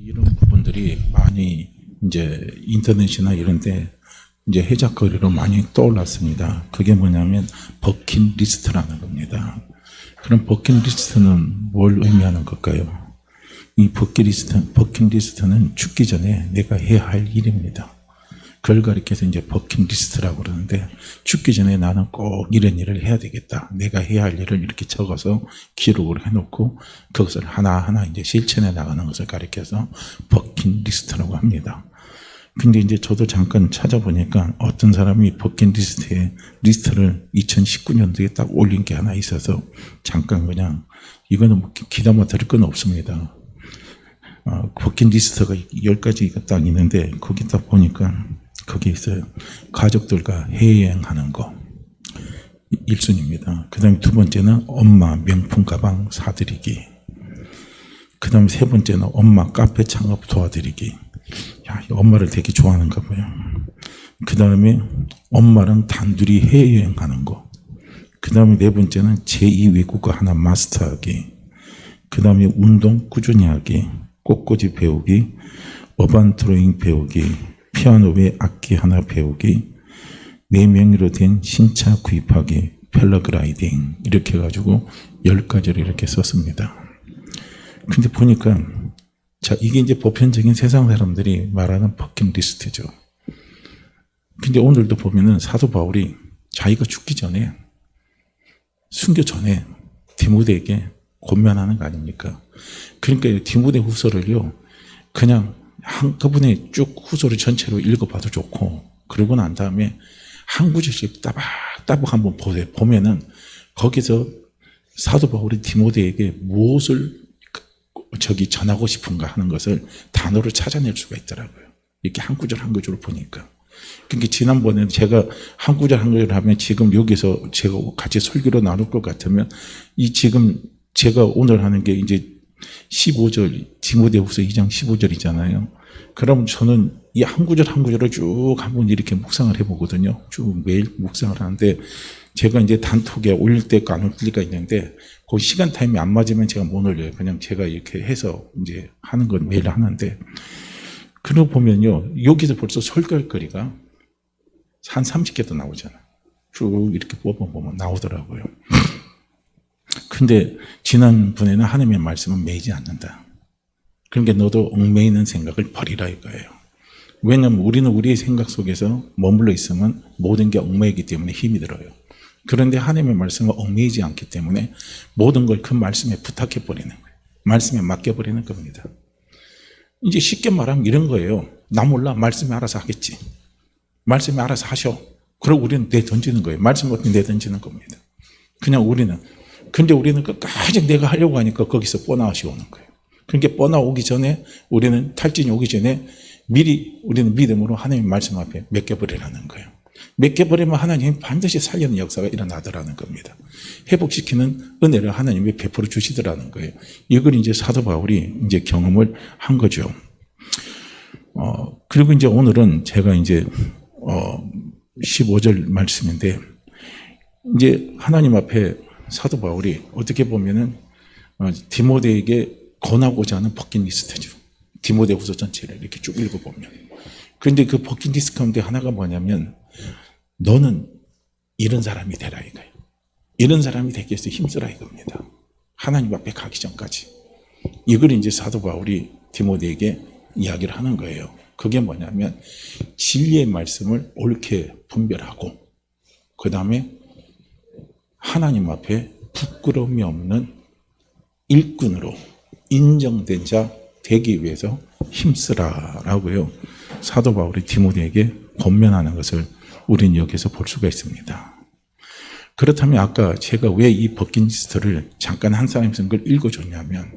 이런 부분들이 많이 이제 인터넷이나 이런데 이제 해적거리로 많이 떠올랐습니다. 그게 뭐냐면 버킷리스트라는 겁니다. 그럼 버킷리스트는 뭘 의미하는 걸까요? 이 버킷리스트는 죽기 전에 내가 해야 할 일입니다. 그걸 가리켜서 이제 버킷리스트라고 그러는데, 죽기 전에 나는 꼭 이런 일을 해야 되겠다. 내가 해야 할 일을 이렇게 적어서 기록을 해놓고 그것을 하나하나 이제 실천해 나가는 것을 가리켜서 버킷리스트라고 합니다. 근데 이제 저도 잠깐 찾아보니까 어떤 사람이 버킷리스트에 리스트를 2019년도에 딱 올린 게 하나 있어서 잠깐 그냥 이거는 뭐 기다마 드릴 건 없습니다. 버킷리스트가 10가지가 딱 있는데 거기 딱 보니까 거기 있어요. 가족들과 해외여행하는 거 1순위입니다. 그 다음에 두 번째는 엄마 명품 가방 사드리기. 그 다음에 세 번째는 엄마 카페 창업 도와드리기. 야, 엄마를 되게 좋아하는가 봐요. 그 다음에 엄마랑 단둘이 해외여행하는 거. 그 다음에 네 번째는 제2 외국어 하나 마스터하기. 그 다음에 운동 꾸준히 하기. 꽃꽂이 배우기. 어반 드로잉 배우기. 피아노 외 악기 하나 배우기. 4명으로 된 신차 구입하기. 패러글라이딩. 이렇게 해가지고 10가지를 이렇게 썼습니다. 근데 보니까 자, 이게 이제 보편적인 세상 사람들이 말하는 버킷리스트죠. 근데 오늘도 보면은 사도 바울이 자기가 죽기 전에, 순교 전에 디모데에게 권면하는 거 아닙니까? 그러니까 디모데 후서를요, 그냥 한꺼번에 쭉 후서를 전체로 읽어봐도 좋고, 그러고 난 다음에 한 구절씩 따박따박 한번 보세요. 보면은 거기서 사도 바울이 디모데에게 무엇을 전하고 싶은가 하는 것을 단어로 찾아낼 수가 있더라고요. 이렇게 한 구절 한 구절을 보니까. 그러니까 지난번에 제가 한 구절 한 구절 하면 지금 여기서 제가 같이 설교로 나눌 것 같으면 이 지금 제가 오늘 하는 게 이제 15절, 디모데후서 2장 15절이잖아요. 그럼 저는 이 한 구절 한 구절을 쭉 한번 이렇게 묵상을 해보거든요. 쭉 매일 묵상을 하는데 제가 이제 단톡에 올릴 때가 안 올릴 때가 있는데 그 시간 타임이 안 맞으면 제가 못 올려요. 그냥 제가 이렇게 해서 이제 하는 건 매일 하는데, 그러고 보면요, 여기서 벌써 설교할 거리가 한 30개도 나오잖아요. 쭉 이렇게 뽑아보면 나오더라고요. 근데 지난번에는 하나님의 말씀은 매이지 않는다. 그러니까 너도 얽매이는 생각을 버리라 이거예요. 왜냐하면 우리는 우리의 생각 속에서 머물러 있으면 모든 게 얽매이기 때문에 힘이 들어요. 그런데 하나님의 말씀은 얽매이지 않기 때문에 모든 걸 그 말씀에 부탁해버리는 거예요. 말씀에 맡겨버리는 겁니다. 이제 쉽게 말하면 이런 거예요. 나 몰라. 말씀이 알아서 하겠지. 말씀이 알아서 하셔. 그리고 우리는 내던지는 거예요. 말씀 없이 내던지는 겁니다. 그냥 우리는. 근데 우리는 끝까지 내가 하려고 하니까 거기서 뻔아웃이 오는 거예요. 그러니까 뻔아웃 오기 전에, 우리는 탈진이 오기 전에 미리 우리는 믿음으로 하나님 말씀 앞에 맡겨버리라는 거예요. 맡겨버리면 하나님이 반드시 살리는 역사가 일어나더라는 겁니다. 회복시키는 은혜를 하나님이 베풀어 주시더라는 거예요. 이걸 이제 사도 바울이 이제 경험을 한 거죠. 그리고 이제 오늘은 제가 이제 15절 말씀인데, 이제 하나님 앞에 사도 바울이 어떻게 보면은 디모데에게 권하고자 하는 버킷리스트죠. 디모데 후서 전체를 이렇게 쭉 읽어보면. 그런데 그 버킷리스트 가운데 하나가 뭐냐면, 너는 이런 사람이 되라 이거예요. 이런 사람이 되기 위해서 힘쓰라 이겁니다. 하나님 앞에 가기 전까지. 이걸 이제 사도 바울이 디모데에게 이야기를 하는 거예요. 그게 뭐냐면 진리의 말씀을 옳게 분별하고, 그 다음에 하나님 앞에 부끄러움이 없는 일꾼으로 인정된 자 되기 위해서 힘쓰라라고요. 사도 바울이 디모데에게 권면하는 것을 우리는 여기서 볼 수가 있습니다. 그렇다면 아까 제가 왜 이 버킷리스트를 잠깐 한 사람이 쓴 걸 읽어줬냐면,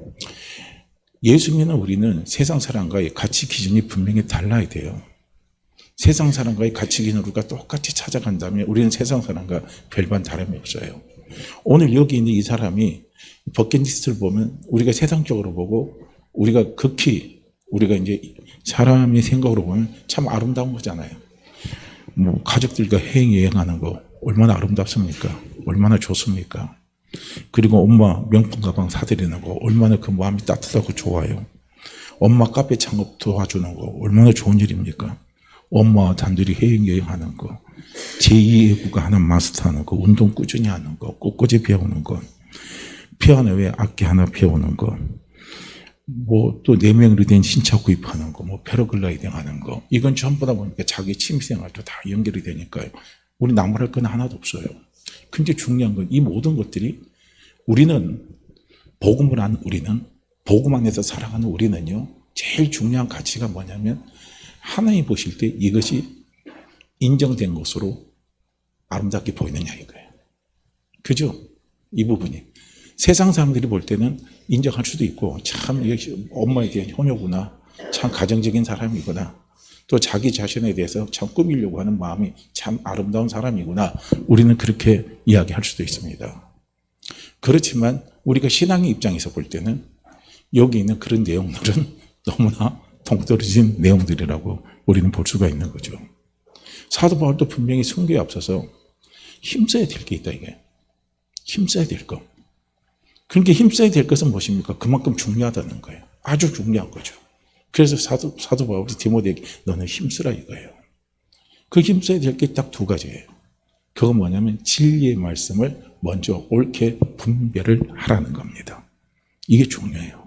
예수 믿는 우리는 세상 사람과의 가치 기준이 분명히 달라야 돼요. 세상 사람과의 가치 기준을 우리가 똑같이 찾아간다면 우리는 세상 사람과 별반 다름이 없어요. 오늘 여기 있는 이 사람이 버킷리스트를 보면 우리가 세상적으로 보고 우리가 극히 우리가 이제 사람의 생각으로 보면 참 아름다운 거잖아요. 뭐 가족들과 여행하는 거 얼마나 아름답습니까? 얼마나 좋습니까? 그리고 엄마 명품 가방 사드리는 거 얼마나 그 마음이 따뜻하고 좋아요. 엄마 카페 창업 도와주는 거 얼마나 좋은 일입니까? 엄마와 단둘이 해외여행하는 거, 제2외국어 하나 마스터하는 거, 운동 꾸준히 하는 거, 꽃꽂이 배우는 거, 피아노 외에 악기 하나 배우는 거, 뭐 또 4명으로 된 신차 구입하는 거, 뭐 패러글라이딩 하는 거, 이건 전부 다 보니까 자기 취미생활도 다 연결이 되니까요. 우리 나무랄 건 하나도 없어요. 근데 중요한 건 이 모든 것들이 우리는 복음을 안 우리는 복음 안에서 살아가는 우리는요, 제일 중요한 가치가 뭐냐면 하나님 보실 때 이것이 인정된 것으로 아름답게 보이느냐 이거예요. 그죠? 이 부분이. 세상 사람들이 볼 때는 인정할 수도 있고 참 엄마에게 효녀구나, 참 가정적인 사람이구나, 또 자기 자신에 대해서 참 꾸미려고 하는 마음이 참 아름다운 사람이구나, 우리는 그렇게 이야기할 수도 있습니다. 그렇지만 우리가 신앙의 입장에서 볼 때는 여기 있는 그런 내용들은 너무나 동떨어진 내용들이라고 우리는 볼 수가 있는 거죠. 사도 바울도 분명히 순교에 앞서서 힘써야 될 게 있다 이게. 힘써야 될 거. 그러니까 힘써야 될 것은 무엇입니까? 그만큼 중요하다는 거예요. 아주 중요한 거죠. 그래서 사도 바울이 디모데에게 너는 힘쓰라 이거예요. 그 힘써야 될 게 딱 2가지예요. 그건 뭐냐면 진리의 말씀을 먼저 옳게 분별을 하라는 겁니다. 이게 중요해요.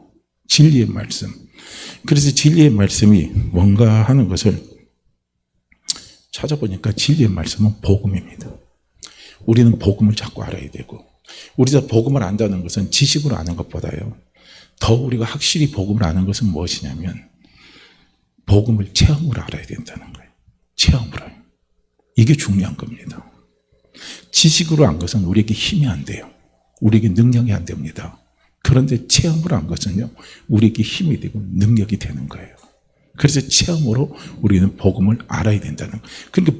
진리의 말씀. 그래서 진리의 말씀이 뭔가 하는 것을 찾아보니까 진리의 말씀은 복음입니다. 우리는 복음을 자꾸 알아야 되고, 우리가 복음을 안다는 것은 지식으로 아는 것보다요, 더 우리가 확실히 복음을 아는 것은 무엇이냐면 복음을 체험으로 알아야 된다는 거예요. 체험으로. 이게 중요한 겁니다. 지식으로 안 것은 우리에게 힘이 안 돼요. 우리에게 능력이 안 됩니다. 그런데 체험으로 한 것은요, 우리에게 힘이 되고 능력이 되는 거예요. 그래서 체험으로 우리는 복음을 알아야 된다는 거예요. 그러니까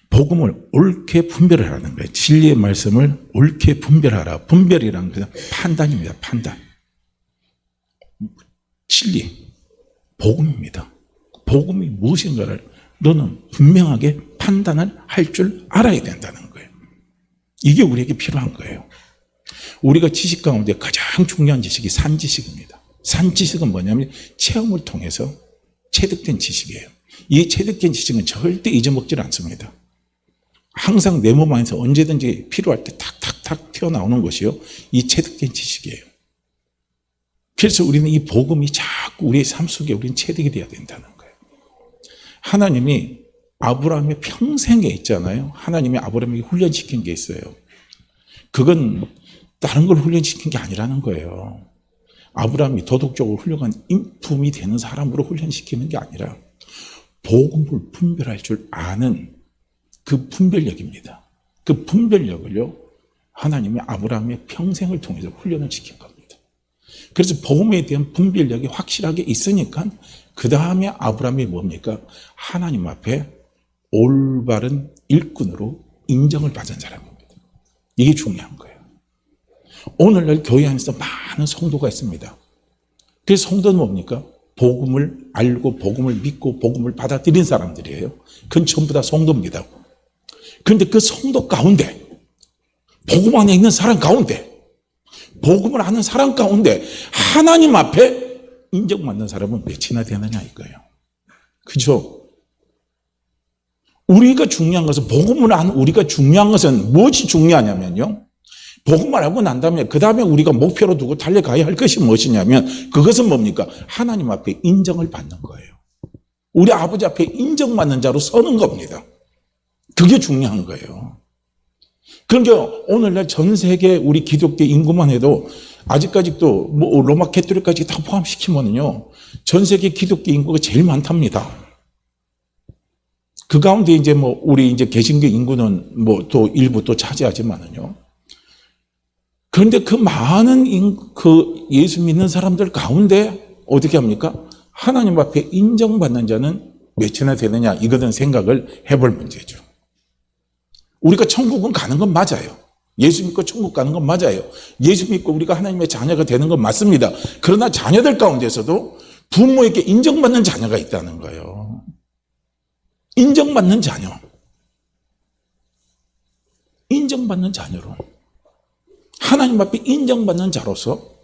복음을 옳게 분별을 하라는 거예요. 진리의 말씀을 옳게 분별하라. 분별이라는 것은 판단입니다. 판단. 진리, 복음입니다. 복음이 무엇인가를 너는 분명하게 판단을 할 줄 알아야 된다는 거예요. 이게 우리에게 필요한 거예요. 우리가 지식 가운데 가장 중요한 지식이 산지식입니다. 산지식은 뭐냐면 체험을 통해서 체득된 지식이에요. 이 체득된 지식은 절대 잊어먹지 않습니다. 항상 내 몸 안에서 언제든지 필요할 때 탁탁탁 튀어나오는 것이요, 이 체득된 지식이에요. 그래서 우리는 이 복음이 자꾸 우리의 삶 속에 우리는 체득이 돼야 된다는 거예요. 하나님이 아브라함의 평생에 있잖아요. 하나님이 아브라함에게 훈련시킨 게 있어요. 그건 다른 걸 훈련시킨 게 아니라는 거예요. 아브라함이 도덕적으로 훌륭한 인품이 되는 사람으로 훈련시키는 게 아니라 복음을 분별할 줄 아는 그 분별력입니다. 그 분별력을요, 하나님이 아브라함의 평생을 통해서 훈련을 시킨 겁니다. 그래서 복음에 대한 분별력이 확실하게 있으니까 그 다음에 아브라함이 뭡니까? 하나님 앞에 올바른 일꾼으로 인정을 받은 사람입니다. 이게 중요한 거예요. 오늘날 교회 안에서 많은 성도가 있습니다. 그래서 성도는 뭡니까? 복음을 알고 복음을 믿고 복음을 받아들인 사람들이에요. 그건 전부 다 성도입니다. 그런데 그 성도 가운데, 복음 안에 있는 사람 가운데, 복음을 아는 사람 가운데 하나님 앞에 인정받는 사람은 몇이나 되느냐 이거예요. 그죠? 우리가 중요한 것은, 복음을 아는 우리가 중요한 것은 무엇이 중요하냐면요, 복음을 알고 난 다음에 그 다음에 우리가 목표로 두고 달려가야 할 것이 무엇이냐면, 그것은 뭡니까? 하나님 앞에 인정을 받는 거예요. 우리 아버지 앞에 인정받는 자로 서는 겁니다. 그게 중요한 거예요. 그러니까 오늘날 전 세계 우리 기독교 인구만 해도 아직까지도 뭐 로마 캐토릭까지 다 포함시키면요, 전 세계 기독교 인구가 제일 많답니다. 그 가운데 이제 뭐 우리 이제 개신교 인구는 뭐 또 일부 또 차지하지만은요. 그런데 그 많은 그 예수 믿는 사람들 가운데 어떻게 합니까? 하나님 앞에 인정받는 자는 몇이나 되느냐, 이거는 생각을 해볼 문제죠. 우리가 천국은 가는 건 맞아요. 예수 믿고 천국 가는 건 맞아요. 예수 믿고 우리가 하나님의 자녀가 되는 건 맞습니다. 그러나 자녀들 가운데서도 부모에게 인정받는 자녀가 있다는 거예요. 인정받는 자녀. 인정받는 자녀로. 하나님 앞에 인정받는 자로서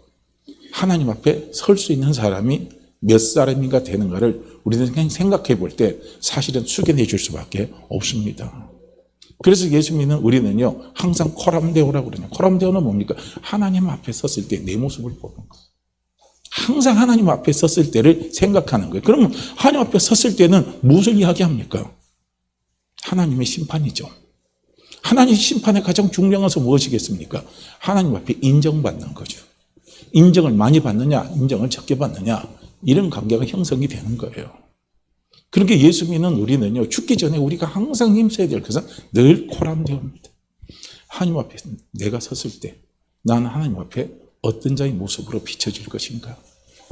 하나님 앞에 설 수 있는 사람이 몇 사람인가 되는가를 우리는 그냥 생각해 볼 때 사실은 숙연해 줄 수밖에 없습니다. 그래서 예수 믿는 우리는요, 항상 코람데오라고 그러냐. 코람데오는 뭡니까? 하나님 앞에 섰을 때 내 모습을 보는 거예요. 항상 하나님 앞에 섰을 때를 생각하는 거예요. 그러면 하나님 앞에 섰을 때는 무엇을 이야기합니까? 하나님의 심판이죠. 하나님의 심판의 가장 중요한 것은 무엇이겠습니까? 하나님 앞에 인정받는 거죠. 인정을 많이 받느냐, 인정을 적게 받느냐, 이런 관계가 형성이 되는 거예요. 그러니까 예수 믿는 우리는요, 죽기 전에 우리가 항상 힘써야 될 것은 늘 코람데오입니다. 하나님 앞에 내가 섰을 때 나는 하나님 앞에 어떤 자의 모습으로 비춰질 것인가?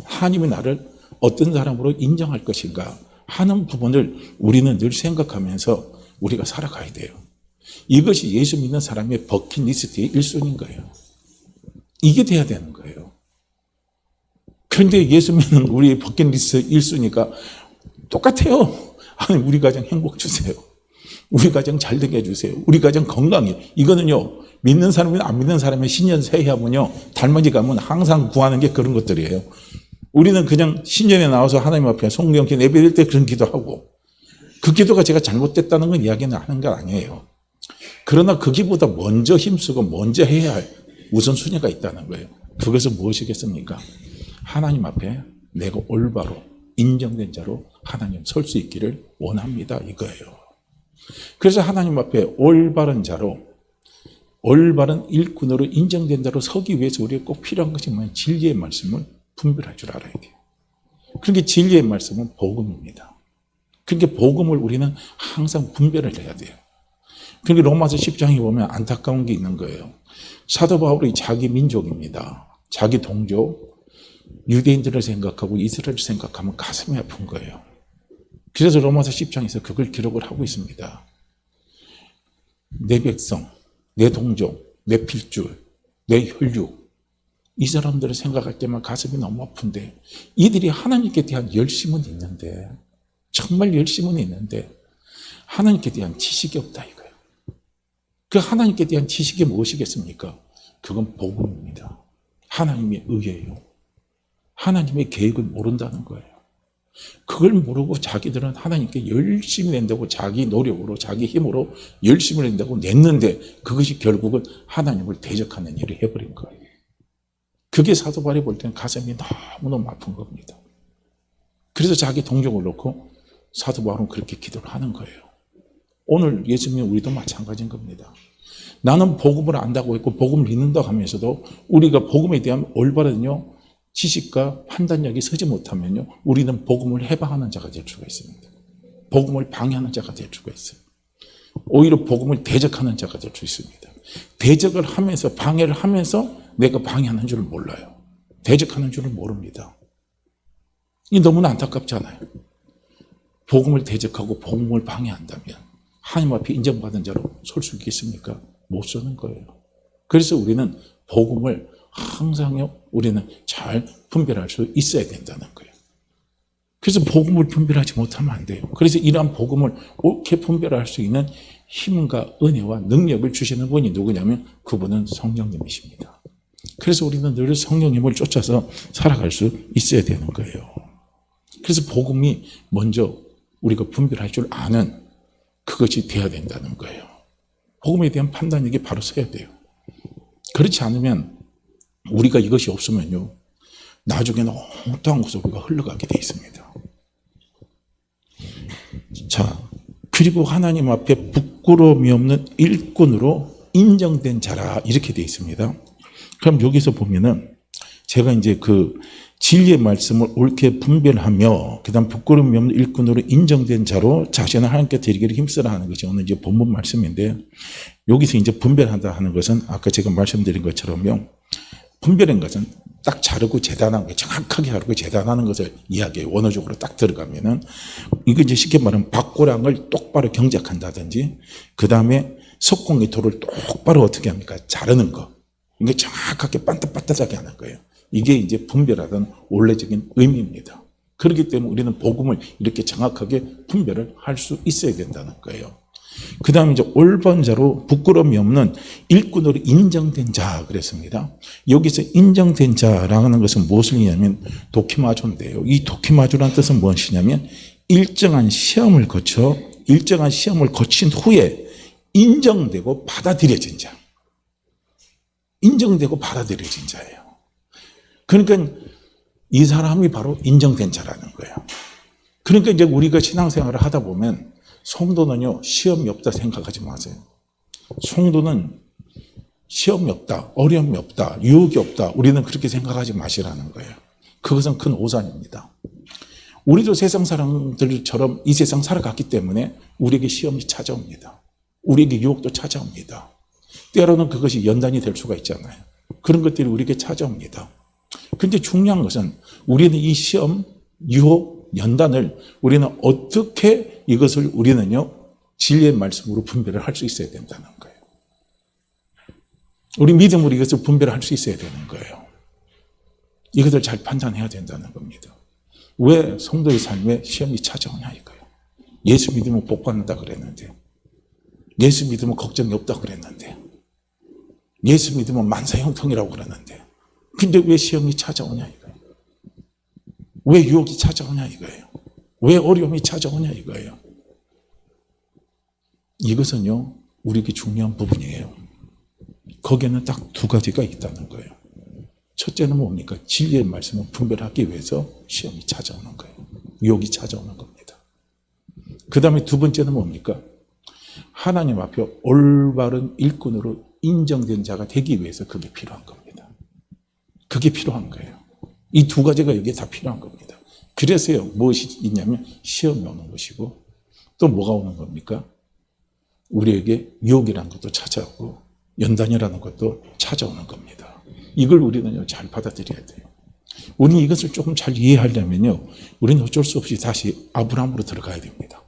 하나님이 나를 어떤 사람으로 인정할 것인가? 하는 부분을 우리는 늘 생각하면서 우리가 살아가야 돼요. 이것이 예수 믿는 사람의 버킷리스트의 1순위인 거예요. 이게 돼야 되는 거예요. 그런데 예수 믿는 우리의 버킷리스트 1순위가 똑같아요. 하나님 우리 가정 행복 주세요. 우리 가정 잘 되게 해주세요. 우리 가정 건강해. 이거는요, 믿는 사람이나 안 믿는 사람의 신년 새해하면요, 달맞이 가면 항상 구하는 게 그런 것들이에요. 우리는 그냥 신년에 나와서 하나님 앞에 성령 예배 드릴 때 그런 기도하고, 그 기도가 제가 잘못됐다는 건 이야기는 하는 건 아니에요. 그러나 거기보다 먼저 힘쓰고 먼저 해야 할 우선순위가 있다는 거예요. 그것은 무엇이겠습니까? 하나님 앞에 내가 올바로 인정된 자로 하나님 설 수 있기를 원합니다. 이거예요. 그래서 하나님 앞에 올바른 자로, 올바른 일꾼으로 인정된 자로 서기 위해서 우리가 꼭 필요한 것이 뭐냐면 진리의 말씀을 분별할 줄 알아야 돼요. 그러니까 진리의 말씀은 복음입니다. 그러니까 복음을 우리는 항상 분별을 해야 돼요. 그러니까 로마서 10장에 보면 안타까운 게 있는 거예요. 사도 바울이 자기 민족입니다. 자기 동족, 유대인들을 생각하고 이스라엘을 생각하면 가슴이 아픈 거예요. 그래서 로마서 10장에서 그걸 기록을 하고 있습니다. 내 백성, 내 동족, 내 필줄, 내 혈육, 이 사람들을 생각할 때만 가슴이 너무 아픈데, 이들이 하나님께 대한 열심은 있는데, 정말 열심은 있는데 하나님께 대한 지식이 없다 이거예요. 그 하나님께 대한 지식이 무엇이겠습니까? 그건 복음입니다. 하나님의 의예요. 하나님의 계획을 모른다는 거예요. 그걸 모르고 자기들은 하나님께 열심히 낸다고 자기 노력으로 자기 힘으로 열심히 낸다고 냈는데 그것이 결국은 하나님을 대적하는 일을 해버린 거예요. 그게 사도 바울이 볼 때는 가슴이 너무너무 아픈 겁니다. 그래서 자기 동족을 놓고 사도 바울은 그렇게 기도를 하는 거예요. 오늘 예수 믿는 우리도 마찬가지인 겁니다. 나는 복음을 안다고 했고 복음을 믿는다고 하면서도 우리가 복음에 대한 올바른요 지식과 판단력이 서지 못하면요 우리는 복음을 해방하는 자가 될 수가 있습니다. 복음을 방해하는 자가 될 수가 있어요. 오히려 복음을 대적하는 자가 될 수 있습니다. 대적을 하면서 방해를 하면서 내가 방해하는 줄을 몰라요. 대적하는 줄을 모릅니다. 이 너무나 안타깝잖아요. 복음을 대적하고 복음을 방해한다면 하나님 앞에 인정받은 자로 설 수 있겠습니까? 못 서는 거예요. 그래서 우리는 복음을 항상 우리는 잘 분별할 수 있어야 된다는 거예요. 그래서 복음을 분별하지 못하면 안 돼요. 그래서 이러한 복음을 옳게 분별할 수 있는 힘과 은혜와 능력을 주시는 분이 누구냐면 그분은 성령님이십니다. 그래서 우리는 늘 성령님을 쫓아서 살아갈 수 있어야 되는 거예요. 그래서 복음이 먼저 우리가 분별할 줄 아는 그것이 돼야 된다는 거예요. 복음에 대한 판단력이 바로 서야 돼요. 그렇지 않으면 우리가 이것이 없으면요 나중에는 엉뚱한 곳으로 우리가 흘러가게 돼 있습니다. 자, 그리고 하나님 앞에 부끄러움이 없는 일꾼으로 인정된 자라 이렇게 돼 있습니다. 그럼 여기서 보면은 제가 이제 그 진리의 말씀을 옳게 분별하며 그다음 부끄러움이 없는 일꾼으로 인정된 자로 자신을 하나님께 드리기를 힘쓰라 하는 것이 오늘 이제 본문 말씀인데 여기서 이제 분별한다 하는 것은 아까 제가 말씀드린 것처럼요 분별한 것은 딱 자르고 재단하는 거 정확하게 자르고 재단하는 것을 이야기해요. 원어적으로 딱 들어가면은 이거 이제 쉽게 말하면 밭고랑을 똑바로 경작한다든지 그 다음에 석공의 돌을 똑바로 어떻게 합니까? 자르는 거. 이게 정확하게 반듯반듯하게 하는 거예요. 이게 이제 분별하던 원래적인 의미입니다. 그렇기 때문에 우리는 복음을 이렇게 정확하게 분별을 할 수 있어야 된다는 거예요. 그 다음에 이제 올바른 자로 부끄러움이 없는 일꾼으로 인정된 자 그랬습니다. 여기서 인정된 자라는 것은 무엇을 의미하면 도키마조인데요. 이 도키마조라는 뜻은 무엇이냐면 일정한 시험을 거친 후에 인정되고 받아들여진 자. 인정되고 받아들여진 자예요. 그러니까 이 사람이 바로 인정된 자라는 거예요. 그러니까 이제 우리가 신앙생활을 하다 보면 성도는요, 시험이 없다 생각하지 마세요. 성도는 시험이 없다, 어려움이 없다, 유혹이 없다. 우리는 그렇게 생각하지 마시라는 거예요. 그것은 큰 오산입니다. 우리도 세상 사람들처럼 이 세상 살아갔기 때문에 우리에게 시험이 찾아옵니다. 우리에게 유혹도 찾아옵니다. 때로는 그것이 연단이 될 수가 있잖아요. 그런 것들이 우리에게 찾아옵니다. 그런데 중요한 것은 우리는 이 시험, 유혹, 연단을 우리는 어떻게 이것을 우리는요 진리의 말씀으로 분별을 할 수 있어야 된다는 거예요. 우리 믿음으로 이것을 분별할 수 있어야 되는 거예요. 이것을 잘 판단해야 된다는 겁니다. 왜 성도의 삶에 시험이 찾아오냐 이거예요. 예수 믿으면 복 받는다 그랬는데, 예수 믿으면 걱정이 없다 그랬는데, 예수 믿으면 만사형통이라고 그러는데, 근데 왜 시험이 찾아오냐 이거예요. 왜 유혹이 찾아오냐 이거예요. 왜 어려움이 찾아오냐 이거예요. 이것은요 우리에게 중요한 부분이에요. 거기에는 딱 두 가지가 있다는 거예요. 첫째는 뭡니까? 진리의 말씀을 분별하기 위해서 시험이 찾아오는 거예요. 유혹이 찾아오는 겁니다. 그 다음에 두 번째는 뭡니까? 하나님 앞에 올바른 일꾼으로 인정된 자가 되기 위해서 그게 필요한 겁니다. 그게 필요한 거예요. 이 두 가지가 여기에 다 필요한 겁니다. 그래서요, 무엇이 있냐면 시험이 오는 것이고 또 뭐가 오는 겁니까? 우리에게 유혹이라는 것도 찾아오고 연단이라는 것도 찾아오는 겁니다. 이걸 우리는 잘 받아들여야 돼요. 우리는 이것을 조금 잘 이해하려면요, 우리는 어쩔 수 없이 다시 아브라함으로 들어가야 됩니다.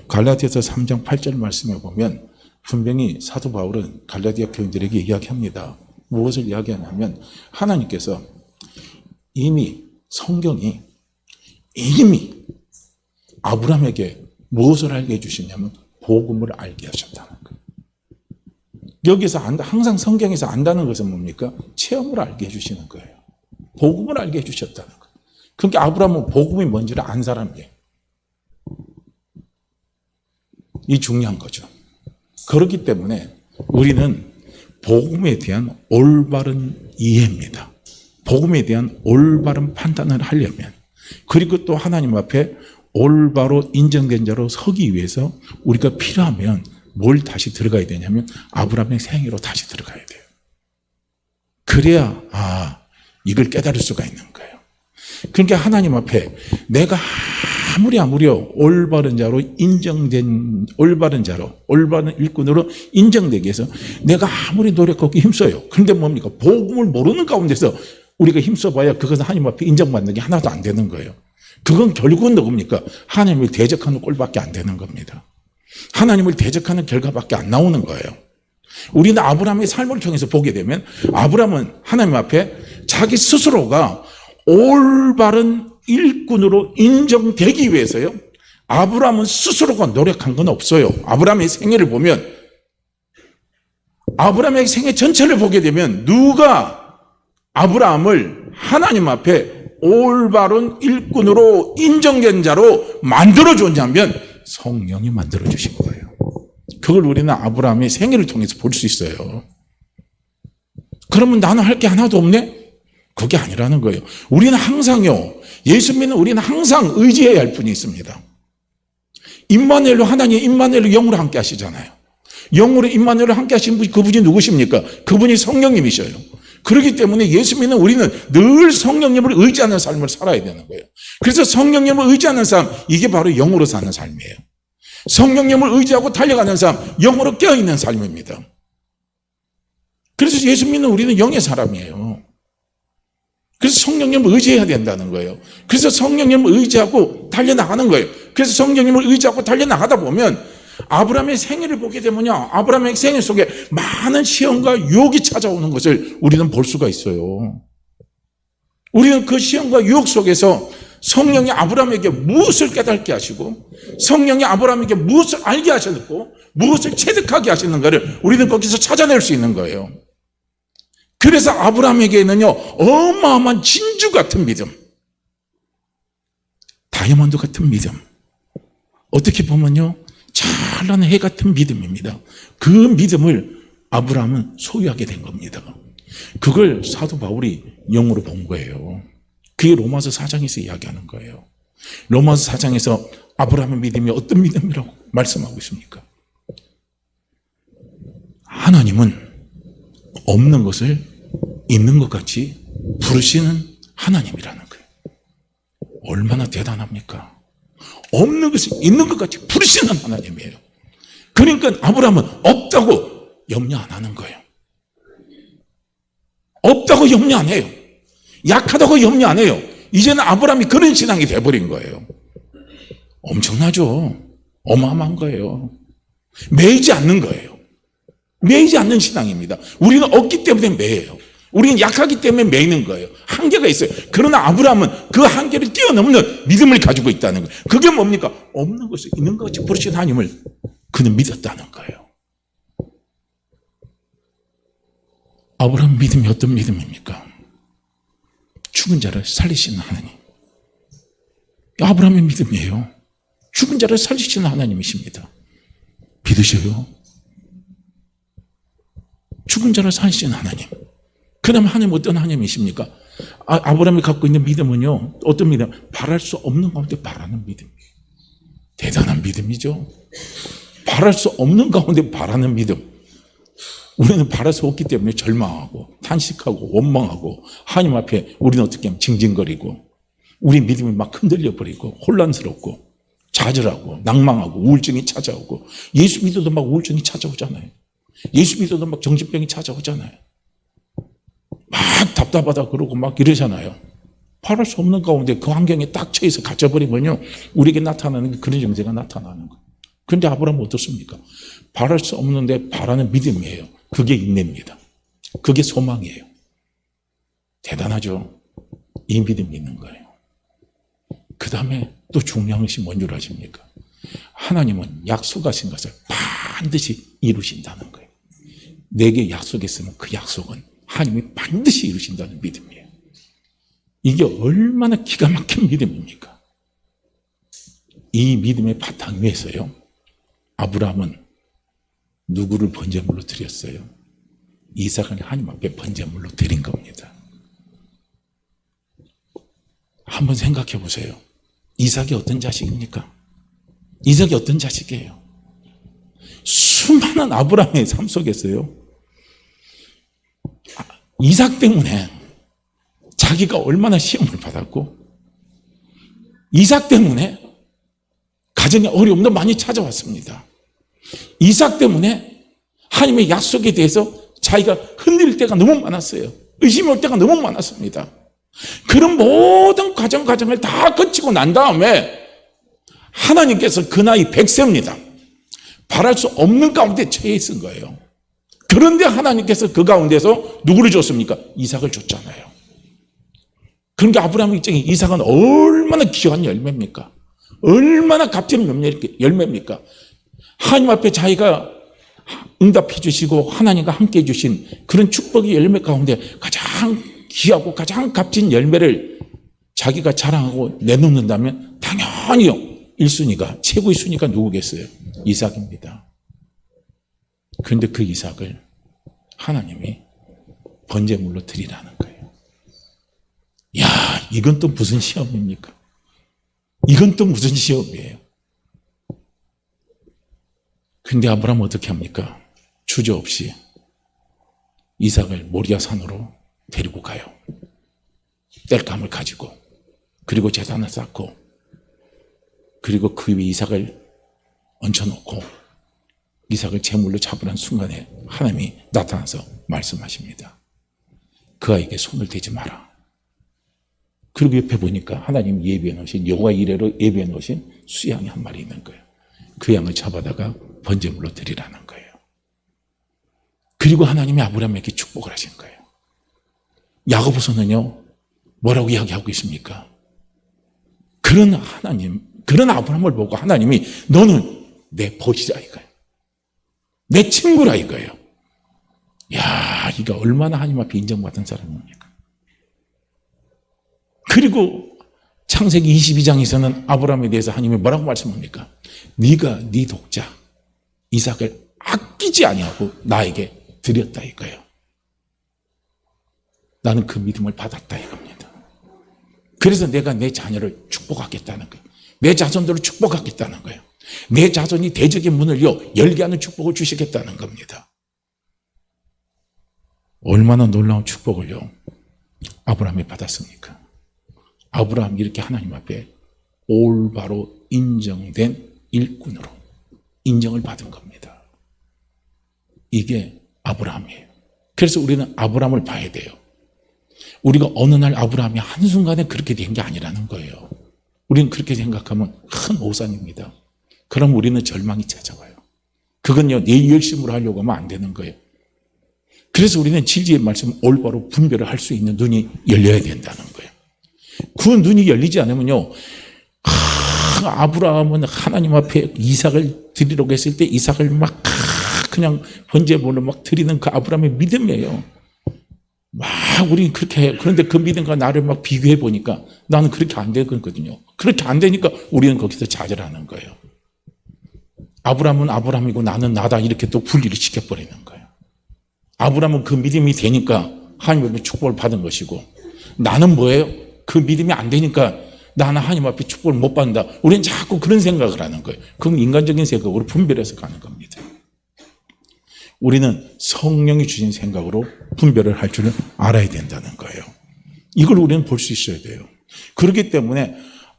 갈라디아서 3장 8절 말씀에 보면 분명히 사도 바울은 갈라디아 교인들에게 이야기합니다. 무엇을 이야기하냐면 하나님께서 이미 성경이 이미 아브라함에게 무엇을 알게 해주시냐면 복음을 알게 하셨다는 거예요. 여기서 항상 성경에서 안다는 것은 뭡니까? 체험을 알게 해주시는 거예요. 복음을 알게 해주셨다는 거예요. 그러니까 아브라함은 복음이 뭔지를 안 사람이에요. 이 중요한 거죠. 그렇기 때문에 우리는 복음에 대한 올바른 이해입니다. 복음에 대한 올바른 판단을 하려면, 그리고 또 하나님 앞에 올바로 인정된 자로 서기 위해서 우리가 필요하면 뭘 다시 들어가야 되냐면 아브라함의 생애로 다시 들어가야 돼요. 그래야 이걸 깨달을 수가 있는 거예요. 그러니까 하나님 앞에 내가 아무리 올바른 자로 올바른 일꾼으로 인정되기 위해서 내가 아무리 노력하고 힘써요. 그런데 뭡니까? 복음을 모르는 가운데서 우리가 힘써봐야 그것은 하나님 앞에 인정받는 게 하나도 안 되는 거예요. 그건 결국은 뭡니까? 하나님을 대적하는 꼴밖에 안 되는 겁니다. 하나님을 대적하는 결과밖에 안 나오는 거예요. 우리는 아브라함의 삶을 통해서 보게 되면 아브라함은 하나님 앞에 자기 스스로가 올바른 일꾼으로 인정되기 위해서요, 아브라함은 스스로가 노력한 건 없어요. 아브라함의 생애를 보면, 아브라함의 생애 전체를 보게 되면 누가 아브라함을 하나님 앞에 올바른 일꾼으로 인정된 자로 만들어줬냐면 성령이 만들어주신 거예요. 그걸 우리는 아브라함의 생애를 통해서 볼 수 있어요. 그러면 나는 할 게 하나도 없네? 그게 아니라는 거예요. 우리는 항상요, 예수 믿는 우리는 항상 의지해야 할 분이 있습니다. 임마누엘로, 하나님 임마누엘로 영으로 함께 하시잖아요. 영으로 임마누엘로 함께 하신 분이 그분이 누구십니까? 그분이 성령님이셔요. 그렇기 때문에 예수 믿는 우리는 늘 성령님을 의지하는 삶을 살아야 되는 거예요. 그래서 성령님을 의지하는 삶, 이게 바로 영으로 사는 삶이에요. 성령님을 의지하고 달려가는 삶, 영으로 깨어있는 삶입니다. 그래서 예수 믿는 우리는 영의 사람이에요. 그래서 성령님을 의지해야 된다는 거예요. 그래서 성령님을 의지하고 달려나가는 거예요. 그래서 성령님을 의지하고 달려나가다 보면 아브라함의 생애를 보게 되면요, 아브라함의 생애 속에 많은 시험과 유혹이 찾아오는 것을 우리는 볼 수가 있어요. 우리는 그 시험과 유혹 속에서 성령이 아브라함에게 무엇을 깨닫게 하시고 성령이 아브라함에게 무엇을 알게 하셨고 무엇을 체득하게 하시는가를 우리는 거기서 찾아낼 수 있는 거예요. 그래서 아브라함에게는요, 어마어마한 진주 같은 믿음, 다이아몬드 같은 믿음, 어떻게 보면요 찬란한 해 같은 믿음입니다. 그 믿음을 아브라함은 소유하게 된 겁니다. 그걸 사도 바울이 영으로 본 거예요. 그게 로마서 4장에서 이야기하는 거예요. 로마서 4장에서 아브라함의 믿음이 어떤 믿음이라고 말씀하고 있습니까? 하나님은 없는 것을 있는 것 같이 부르시는 하나님이라는 거예요. 얼마나 대단합니까? 없는 것을 있는 것 같이 부르시는 하나님이에요. 그러니까 아브라함은 없다고 염려 안 하는 거예요. 없다고 염려 안 해요. 약하다고 염려 안 해요. 이제는 아브라함이 그런 신앙이 돼버린 거예요. 엄청나죠? 어마어마한 거예요. 매이지 않는 거예요. 매이지 않는 신앙입니다. 우리는 없기 때문에 매여요. 우리는 약하기 때문에 매이는 거예요. 한계가 있어요. 그러나 아브라함은 그 한계를 뛰어넘는 믿음을 가지고 있다는 거예요. 그게 뭡니까? 없는 것을 있는 것 같이 부르신 하나님을 그는 믿었다는 거예요. 아브라함 믿음이 어떤 믿음입니까? 죽은 자를 살리시는 하나님. 아브라함의 믿음이에요. 죽은 자를 살리시는 하나님이십니다. 믿으셔요. 죽은 자를 살리시는 하나님. 그 다음에 하나님 어떤 하나님이십니까? 아브라함이 갖고 있는 믿음은요, 어떤 믿음? 바랄 수 없는 가운데 바라는 믿음이에요. 대단한 믿음이죠. 바랄 수 없는 가운데 바라는 믿음. 우리는 바랄 수 없기 때문에 절망하고 탄식하고 원망하고 하나님 앞에 우리는 어떻게 하면 징징거리고 우리 믿음이 막 흔들려버리고 혼란스럽고 좌절하고 낭망하고 우울증이 찾아오고 예수 믿어도 막 우울증이 찾아오잖아요. 예수 믿어도 막 정신병이 찾아오잖아요. 막 답답하다 그러고 막 이러잖아요. 바랄 수 없는 가운데 그 환경에 딱 처해서 갇혀버리면요 우리에게 나타나는 그런 증세가 나타나는 거예요. 그런데 아브라함은 어떻습니까? 바랄 수 없는데 바라는 믿음이에요. 그게 인내입니다. 그게 소망이에요. 대단하죠? 이 믿음이 있는 거예요. 그 다음에 또 중요한 것이 뭔 줄 아십니까? 하나님은 약속하신 것을 반드시 이루신다는 거예요. 내게 약속했으면 그 약속은 하나님이 반드시 이루신다는 믿음이에요. 이게 얼마나 기가 막힌 믿음입니까? 이 믿음의 바탕 위에서요 아브라함은 누구를 번제물로 드렸어요? 이삭을 하나님 앞에 번제물로 드린 겁니다. 한번 생각해 보세요. 이삭이 어떤 자식입니까? 이삭이 어떤 자식이에요? 수많은 아브라함의 삶 속에서요 이삭 때문에 자기가 얼마나 시험을 받았고 이삭 때문에 가정에 어려움도 많이 찾아왔습니다. 이삭 때문에 하나님의 약속에 대해서 자기가 흔들릴 때가 너무 많았어요. 의심이 올 때가 너무 많았습니다. 그런 모든 과정을 다 거치고 난 다음에 하나님께서 그 나이 100세입니다. 바랄 수 없는 가운데 처해 있은 거예요. 그런데 하나님께서 그 가운데서 누구를 줬습니까? 이삭을 줬잖아요. 그러니까 아브라함의 입장에 이삭은 얼마나 귀한 열매입니까? 얼마나 값지는 열매입니까? 하나님 앞에 자기가 응답해 주시고 하나님과 함께 해 주신 그런 축복의 열매 가운데 가장 귀하고 가장 값진 열매를 자기가 자랑하고 내놓는다면 당연히요 1순위가 최고의 순위가 누구겠어요? 이삭입니다. 그런데 그 이삭을 하나님이 번제물로 드리라는 거예요. 야, 이건 또 무슨 시험입니까? 이건 또 무슨 시험이에요? 근데 아브라함은 어떻게 합니까? 주저없이 이삭을 모리아 산으로 데리고 가요. 땔감을 가지고 그리고 제단을 쌓고 그리고 그 위에 이삭을 얹혀놓고 이삭을 제물로 잡으라는 순간에 하나님이 나타나서 말씀하십니다. 그 아이에게 손을 대지 마라. 그리고 옆에 보니까 하나님 예비해 놓으신 여호와 이레로 예비해 놓으신 수양이 한 마리 있는 거예요. 그 양을 잡아다가 번제물로 드리라는 거예요. 그리고 하나님이 아브라함에게 축복을 하신 거예요. 야고보서는요 뭐라고 이야기하고 있습니까? 그런 하나님, 그런 아브라함을 보고 하나님이 너는 내 벗이다 이거예요. 내 친구라 이거예요. 야, 이거 얼마나 하나님 앞에 인정받은 사람입니까? 그리고 창세기 22장에서는 아브라함에 대해서 하나님이 뭐라고 말씀합니까? 네가 네 독자 이삭을 아끼지 아니하고 나에게 드렸다 이거예요. 나는 그 믿음을 받았다 이겁니다. 그래서 내가 내 자녀를 축복하겠다는 거예요. 내 자손들을 축복하겠다는 거예요. 내 자손이 대적의 문을 열게 하는 축복을 주시겠다는 겁니다. 얼마나 놀라운 축복을요 아브라함이 받았습니까? 아브라함이 이렇게 하나님 앞에 올바로 인정된 일꾼으로 인정을 받은 겁니다. 이게 아브라함이에요. 그래서 우리는 아브라함을 봐야 돼요. 우리가 어느 날 아브라함이 한순간에 그렇게 된 게 아니라는 거예요. 우리는 그렇게 생각하면 큰 오산입니다. 그럼 우리는 절망이 찾아와요. 그건요 내 열심으로 하려고 하면 안 되는 거예요. 그래서 우리는 진리의 말씀 올바로 분별을 할 수 있는 눈이 열려야 된다는 거예요. 그 눈이 열리지 않으면요 아브라함은 하나님 앞에 이삭을 드리려고 했을 때 이삭을 막 그냥 번제물로 막 드리는 그 아브라함의 믿음이에요. 막 우리 그렇게 해요. 그런데 그 믿음과 나를 막 비교해 보니까 나는 그렇게 안 되거든요. 그렇게 안 되니까 우리는 거기서 좌절하는 거예요. 아브라함은 아브라함이고 나는 나다 이렇게 또 분리를 시켜버리는 거예요. 아브라함은 그 믿음이 되니까 하나님의 축복을 받은 것이고 나는 뭐예요? 그 믿음이 안 되니까 나는 하나님 앞에 축복을 못 받는다. 우리는 자꾸 그런 생각을 하는 거예요. 그건 인간적인 생각으로 분별해서 가는 겁니다. 우리는 성령이 주신 생각으로 분별을 할 줄을 알아야 된다는 거예요. 이걸 우리는 볼 수 있어야 돼요. 그렇기 때문에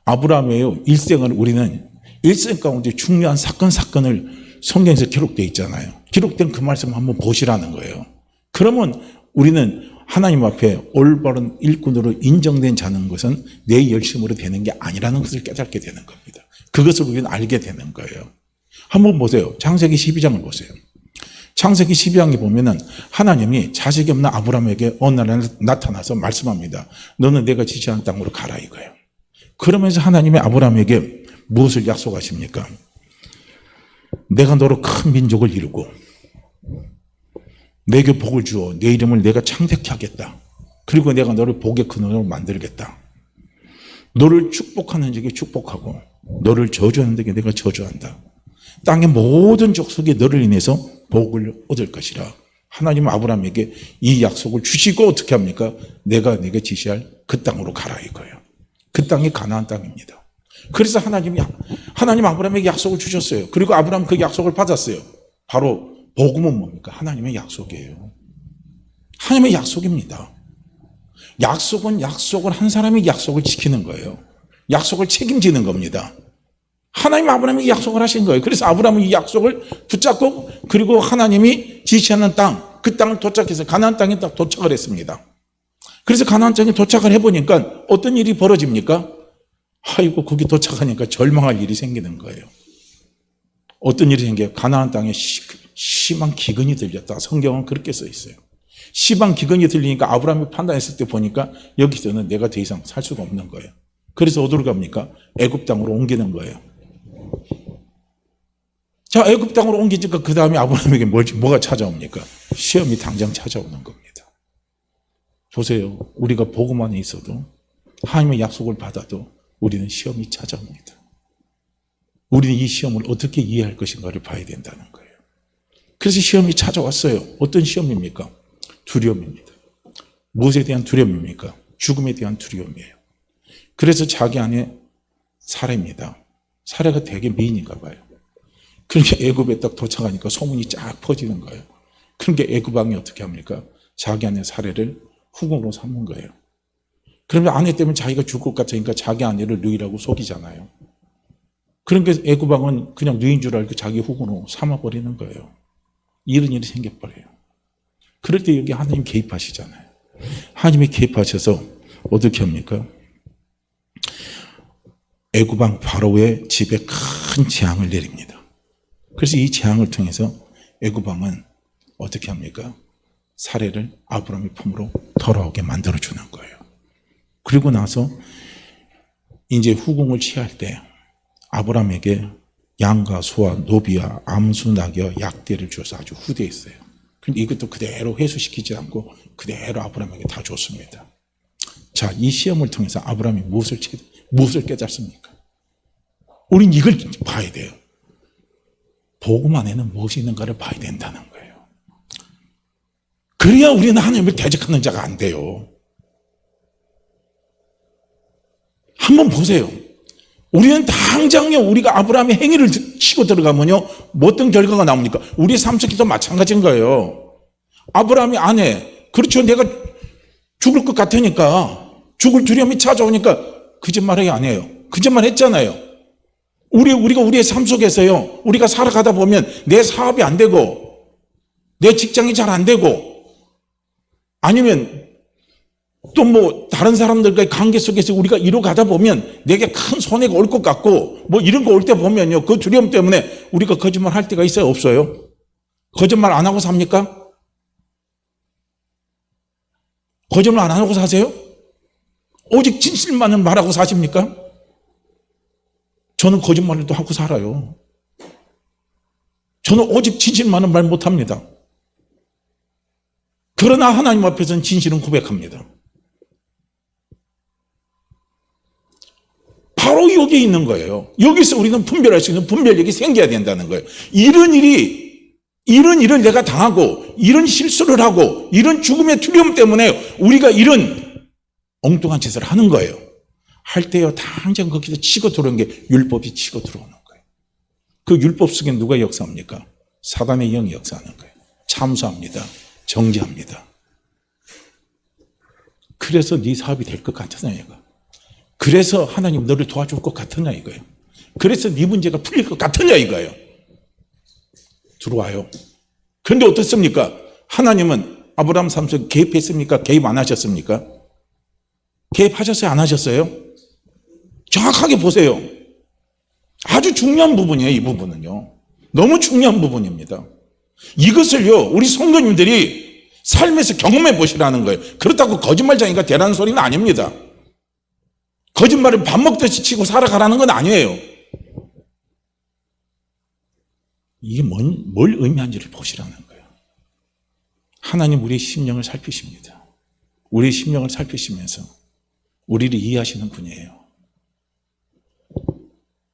아브라함의 일생을 우리는 일생 가운데 중요한 사건을 성경에서 기록되어 있잖아요. 기록된 그 말씀을 한번 보시라는 거예요. 그러면 우리는 하나님 앞에 올바른 일꾼으로 인정된 자는 것은 내 열심으로 되는 게 아니라는 것을 깨닫게 되는 겁니다. 그것을 우리는 알게 되는 거예요. 한번 보세요. 창세기 12장을 보세요. 창세기 12장에 보면은 하나님이 자식이 없는 아브라함에게 어느 날 나타나서 말씀합니다. 너는 내가 지시한 땅으로 가라 이거예요. 그러면서 하나님이 아브라함에게 무엇을 약속하십니까? 내가 너로 큰 민족을 이루고 내게 복을 주어 내 이름을 내가 창대케 하겠다. 그리고 내가 너를 복의 근원으로 만들겠다. 너를 축복하는 자에게 축복하고 너를 저주하는 자에게 내가 저주한다. 땅의 모든 족속이 너를 인해서 복을 얻을 것이라. 하나님은 아브라함에게 이 약속을 주시고 어떻게 합니까? 내가 네게 지시할 그 땅으로 가라 이거예요. 그 땅이 가나안 땅입니다. 그래서 하나님 아브라함에게 약속을 주셨어요. 그리고 아브라함 그 약속을 받았어요. 바로 복음은 뭡니까? 하나님의 약속이에요. 하나님의 약속입니다. 약속은 한 사람이 약속을 지키는 거예요. 약속을 책임지는 겁니다. 하나님 아브라함에게 약속을 하신 거예요. 그래서 아브라함은 이 약속을 붙잡고 그리고 하나님이 지시하는 땅, 그 땅을 도착해서 가나안 땅에 딱 도착을 했습니다. 그래서 가나안 땅에 도착을 해보니까 어떤 일이 벌어집니까? 아이고 거기 도착하니까 절망할 일이 생기는 거예요. 어떤 일이 생겨요? 가나안 땅에 심한 기근이 들렸다. 성경은 그렇게 써 있어요. 심한 기근이 들리니까 아브라함이 판단했을 때 보니까 여기서는 내가 더 이상 살 수가 없는 거예요. 그래서 어디로 갑니까? 애굽 땅으로 옮기는 거예요. 자, 애굽 땅으로 옮기니까 그 다음에 아브라함에게 뭐가 찾아옵니까? 시험이 당장 찾아오는 겁니다. 보세요. 우리가 복음 안에 있어도 하나님의 약속을 받아도 우리는 시험이 찾아옵니다. 우리는 이 시험을 어떻게 이해할 것인가를 봐야 된다는 거예요. 그래서 시험이 찾아왔어요. 어떤 시험입니까? 두려움입니다. 무엇에 대한 두려움입니까? 죽음에 대한 두려움이에요. 그래서 자기 안에 사례입니다. 사례가 되게 미인인가 봐요. 그러니까 애굽에 딱 도착하니까 소문이 쫙 퍼지는 거예요. 그러니까 애굽 왕이 어떻게 합니까? 자기 안에 사례를 후궁으로 삼는 거예요. 그러면 아내 때문에 자기가 죽을 것 같으니까 자기 아내를 누이라고 속이잖아요. 그러니까 애굽 왕은 그냥 누이인 줄 알고 자기 후궁으로 삼아버리는 거예요. 이런 일이 생겨버려요. 그럴 때 여기 하나님 개입하시잖아요. 하나님이 개입하셔서 어떻게 합니까? 애굽 왕 바로의 집에 큰 재앙을 내립니다. 그래서 이 재앙을 통해서 애굽 왕은 어떻게 합니까? 사례를 아브라함의 품으로 돌아오게 만들어주는 거예요. 그리고 나서 이제 후궁을 취할 때 아브라함에게 양과 소와 노비와 암수 낙여 약대를 줘서 아주 후대했어요. 근데 이것도 그대로 회수시키지 않고 그대로 아브라함에게 다 줬습니다. 자, 이 시험을 통해서 아브라함이 무엇을 깨닫습니까? 우린 이걸 봐야 돼요. 복음 안에는 무엇이 있는가를 봐야 된다는 거예요. 그래야 우리는 하나님을 대적하는 자가 안 돼요. 한번 보세요. 우리는 당장요, 우리가 아브라함의 행위를 치고 들어가면요, 뭐 어떤 결과가 나옵니까? 우리 삶 속에도 마찬가지인 거예요. 아브라함이 아내, 그렇죠. 내가 죽을 것 같으니까, 죽을 두려움이 찾아오니까 거짓말하기 안 해요. 거짓말 했잖아요. 우리가 우리의 삶 속에서요, 우리가 살아가다 보면 내 사업이 안 되고, 내 직장이 잘 안 되고, 아니면 또 뭐 다른 사람들과의 관계 속에서 우리가 이뤄가다 보면 내게 큰 손해가 올 것 같고, 뭐 이런 거 올 때 보면요, 그 두려움 때문에 우리가 거짓말 할 때가 있어요, 없어요? 거짓말 안 하고 삽니까? 거짓말 안 하고 사세요? 오직 진실만을 말하고 사십니까? 저는 거짓말도 하고 살아요. 저는 오직 진실만은 말 못합니다. 그러나 하나님 앞에서는 진실은 고백합니다. 바로 여기에 있는 거예요. 여기서 우리는 분별할 수 있는 분별력이 생겨야 된다는 거예요. 이런 일을 내가 당하고, 이런 실수를 하고, 이런 죽음의 두려움 때문에 우리가 이런 엉뚱한 짓을 하는 거예요. 할 때요, 당장 거기서 치고 들어오는 게 율법이 치고 들어오는 거예요. 그 율법 속에 누가 역사합니까? 사단의 영이 역사하는 거예요. 참수합니다. 정죄합니다. 그래서 네 사업이 될 것 같으냐 이거. 그래서 하나님 너를 도와줄 것 같으냐 이거예요. 그래서 네 문제가 풀릴 것 같으냐 이거예요. 들어와요. 그런데 어떻습니까? 하나님은 아브라함 삶 속에 개입했습니까? 개입 안 하셨습니까? 개입하셨어요? 안 하셨어요? 정확하게 보세요. 아주 중요한 부분이에요. 이 부분은요. 너무 중요한 부분입니다. 이것을요, 우리 성도님들이 삶에서 경험해 보시라는 거예요. 그렇다고 거짓말쟁이가 되라는 소리는 아닙니다. 거짓말을 밥 먹듯이 치고 살아가라는 건 아니에요. 이게 뭘 의미하는지를 보시라는 거예요. 하나님 우리의 심령을 살피십니다. 우리의 심령을 살피시면서 우리를 이해하시는 분이에요.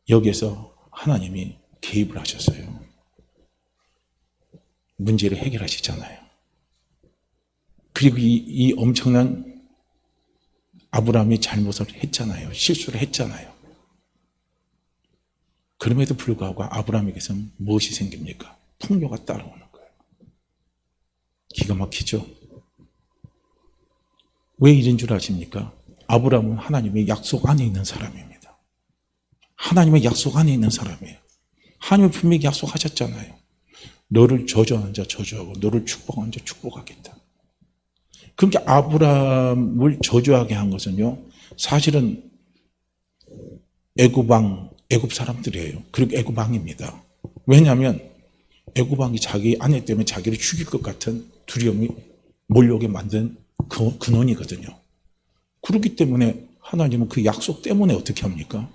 여기에서 하나님이 개입을 하셨어요. 문제를 해결하시잖아요. 그리고 이 엄청난 아브라함이 잘못을 했잖아요. 실수를 했잖아요. 그럼에도 불구하고 아브라함에게서는 무엇이 생깁니까? 풍요가 따라오는 거예요. 기가 막히죠? 왜 이런 줄 아십니까? 아브라함은 하나님의 약속 안에 있는 사람입니다. 하나님의 약속 안에 있는 사람이에요. 하나님이 분명히 약속하셨잖아요. 너를 저주하는 자 저주하고 너를 축복하는 자 축복하겠다. 그렇게 아브라함을 저주하게 한 것은요, 사실은 애굽 사람들이에요. 그리고 애굽왕입니다. 왜냐하면 애굽왕이 자기 아내 때문에 자기를 죽일 것 같은 두려움이 몰려오게 만든 근원이거든요. 그렇기 때문에 하나님은 그 약속 때문에 어떻게 합니까?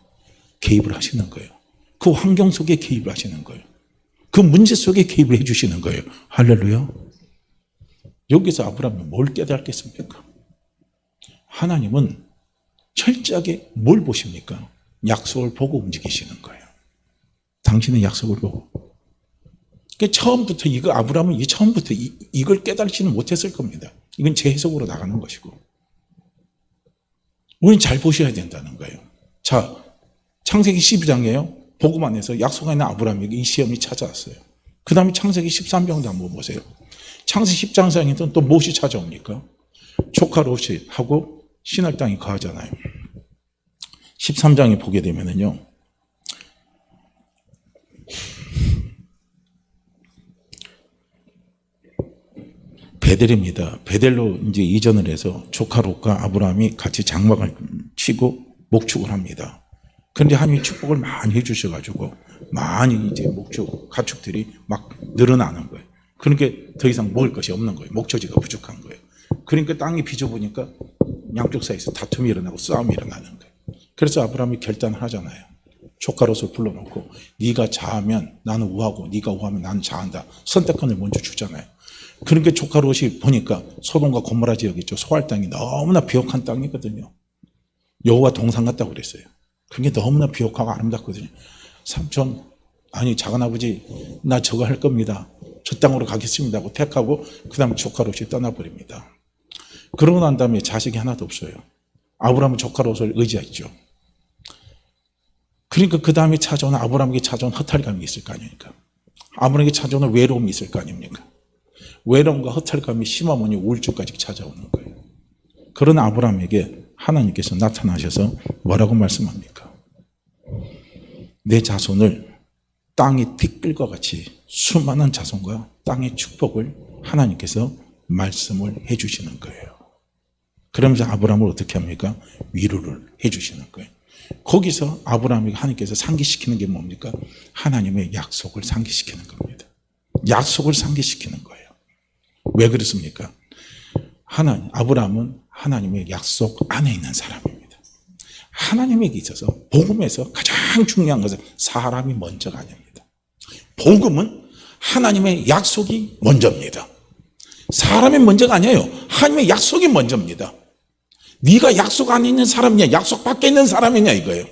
개입을 하시는 거예요. 그 환경 속에 개입을 하시는 거예요. 그 문제 속에 개입을 해주시는 거예요. 할렐루야. 여기서 아브라함이 뭘 깨달았겠습니까? 하나님은 철저하게 뭘 보십니까? 약속을 보고 움직이시는 거예요. 당신의 약속을 보고. 그러니까 처음부터 아브라함은 처음부터 이걸 깨달지는 못했을 겁니다. 이건 제 해석으로 나가는 것이고. 우리는 잘 보셔야 된다는 거예요. 자, 창세기 12장이에요. 복음 안에서 약속 안에 아브라함에게 이 시험이 찾아왔어요. 그 다음에 창세기 13장도 한번 보세요. 창세기 10장에는 또 무엇이 찾아옵니까? 조카 롯하고 시날 땅이 거하잖아요. 13장에 보게 되면은요, 베델입니다. 베델로 이제 이전을 해서 조카 롯과 아브라함이 같이 장막을 치고 목축을 합니다. 그런데 하나님이 축복을 많이 해주셔가지고 많이 이제 가축들이 막 늘어나는 거예요. 그러니까 더 이상 먹을 것이 없는 거예요. 목초지가 부족한 거예요. 그러니까 땅이 비좁으니까 양쪽 사이에서 다툼이 일어나고 싸움이 일어나는 거예요. 그래서 아브라함이 결단을 하잖아요. 조카 롯을 불러놓고 네가 자하면 나는 우하고 네가 우하면 나는 자한다. 선택권을 먼저 주잖아요. 그러니까 조카 롯이 보니까 소돔과 고모라 지역이죠. 소할 땅이 너무나 비옥한 땅이거든요. 여호와 동산 같다고 그랬어요. 그게 너무나 비옥하고 아름답거든요. 삼촌, 아니 작은아버지, 나 저거 할 겁니다. 저 땅으로 가겠습니다 하고 택하고 그 다음에 조카 롯이 떠나버립니다. 그러고 난 다음에 자식이 하나도 없어요. 아브라함은 조카 롯을 의지했죠. 그러니까 그 다음에 찾아온 아브라함에게 찾아온 허탈감이 있을 거 아닙니까? 아브라함에게 찾아오는 외로움이 있을 거 아닙니까? 외로움과 허탈감이 심하면 우울증까지 찾아오는 거예요. 그런 아브라함에게 하나님께서 나타나셔서 뭐라고 말씀합니까? 내 자손을 땅의 티끌과 같이 수많은 자손과 땅의 축복을 하나님께서 말씀을 해주시는 거예요. 그러면서 아브라함을 어떻게 합니까? 위로를 해주시는 거예요. 거기서 아브라함에게 하나님께서 상기시키는 게 뭡니까? 하나님의 약속을 상기시키는 겁니다. 약속을 상기시키는 거예요. 왜 그렇습니까? 아브라함은 하나님의 약속 안에 있는 사람입니다. 하나님에게 있어서 복음에서 가장 중요한 것은 사람이 먼저가 아닙니다. 복음은 하나님의 약속이 먼저입니다. 사람이 먼저가 아니에요. 하나님의 약속이 먼저입니다. 네가 약속 안에 있는 사람이냐 약속 밖에 있는 사람이냐 이거예요.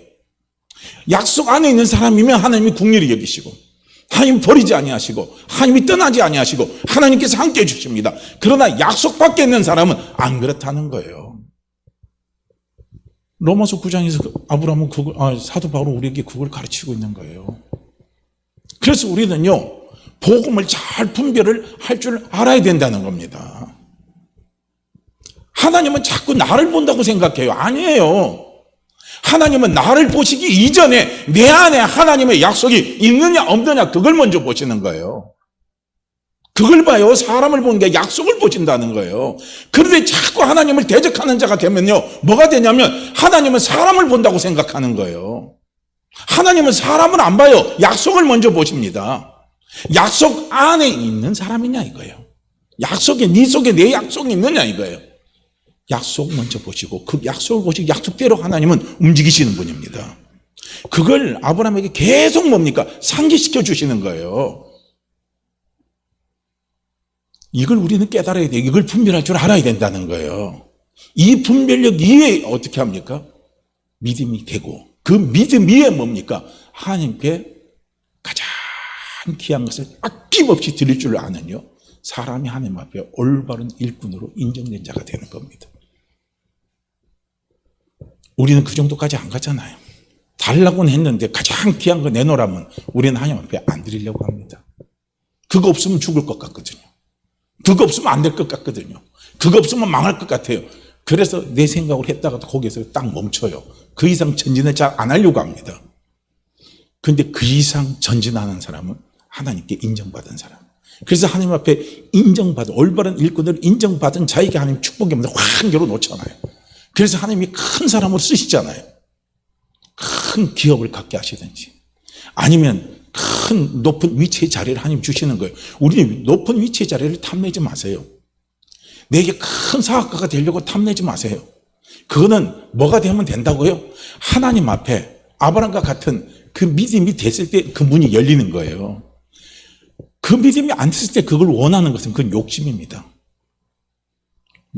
약속 안에 있는 사람이면 하나님이 긍휼히 여기시고 하나님 버리지 아니하시고 하나님이 떠나지 아니하시고 하나님께서 함께 해주십니다. 그러나 약속 밖에 있는 사람은 안 그렇다는 거예요. 로마서 9장에서 아브라함은 사도 바울은 우리에게 그걸 가르치고 있는 거예요. 그래서 우리는요 복음을 잘 분별을 할 줄 알아야 된다는 겁니다. 하나님은 자꾸 나를 본다고 생각해요. 아니에요. 하나님은 나를 보시기 이전에 내 안에 하나님의 약속이 있느냐 없느냐 그걸 먼저 보시는 거예요. 그걸 봐요. 사람을 보는 게 약속을 보신다는 거예요. 그런데 자꾸 하나님을 대적하는 자가 되면요 뭐가 되냐면 하나님은 사람을 본다고 생각하는 거예요. 하나님은 사람을 안 봐요. 약속을 먼저 보십니다. 약속 안에 있는 사람이냐 이거예요. 약속에 네 속에 내 약속이 있느냐 이거예요. 약속 먼저 보시고 그 약속을 보시고 약속대로 하나님은 움직이시는 분입니다. 그걸 아브라함에게 계속 뭡니까? 상기시켜 주시는 거예요. 이걸 우리는 깨달아야 돼요. 이걸 분별할 줄 알아야 된다는 거예요. 이 분별력 위에 어떻게 합니까? 믿음이 되고 그 믿음 위에 뭡니까? 하나님께 가장 귀한 것을 아낌없이 드릴 줄 아는요 사람이 하나님 앞에 올바른 일꾼으로 인정된 자가 되는 겁니다. 우리는 그 정도까지 안 가잖아요. 달라고는 했는데 가장 귀한 거 내놓으라면 우리는 하나님 앞에 안 드리려고 합니다. 그거 없으면 죽을 것 같거든요. 그거 없으면 안 될 것 같거든요. 그거 없으면 망할 것 같아요. 그래서 내 생각을 했다가 거기에서 딱 멈춰요. 그 이상 전진을 잘 안 하려고 합니다. 그런데 그 이상 전진하는 사람은 하나님께 인정받은 사람. 그래서 하나님 앞에 인정받은 올바른 일꾼을 인정받은 자에게 하나님 축복의 문을 확 열어놓잖아요. 그래서 하나님이 큰 사람으로 쓰시잖아요. 큰 기업을 갖게 하시든지 아니면 큰 높은 위치의 자리를 하나님 주시는 거예요. 우리는 높은 위치의 자리를 탐내지 마세요. 내게 큰 사학가가 되려고 탐내지 마세요. 그거는 뭐가 되면 된다고요? 하나님 앞에 아브라함과 같은 그 믿음이 됐을 때 그 문이 열리는 거예요. 그 믿음이 안 됐을 때 그걸 원하는 것은 그건 욕심입니다.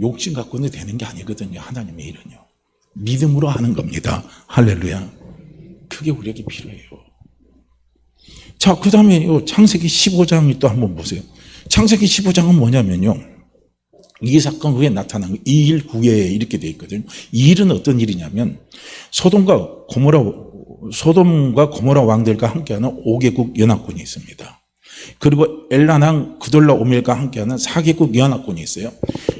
욕심 갖고는 되는 게 아니거든요. 하나님의 일은요. 믿음으로 하는 겁니다. 할렐루야. 그게 우리에게 필요해요. 자, 그 다음에 창세기 15장을 또 한번 보세요. 창세기 15장은 뭐냐면요. 이 사건 후에 나타난 2일 후에 이렇게 되어 있거든요. 이 일은 어떤 일이냐면 소돔과 고모라 왕들과 함께하는 5개국 연합군이 있습니다. 그리고 엘라낭 그돌라 오멜과 함께하는 4개국 연합군이 있어요.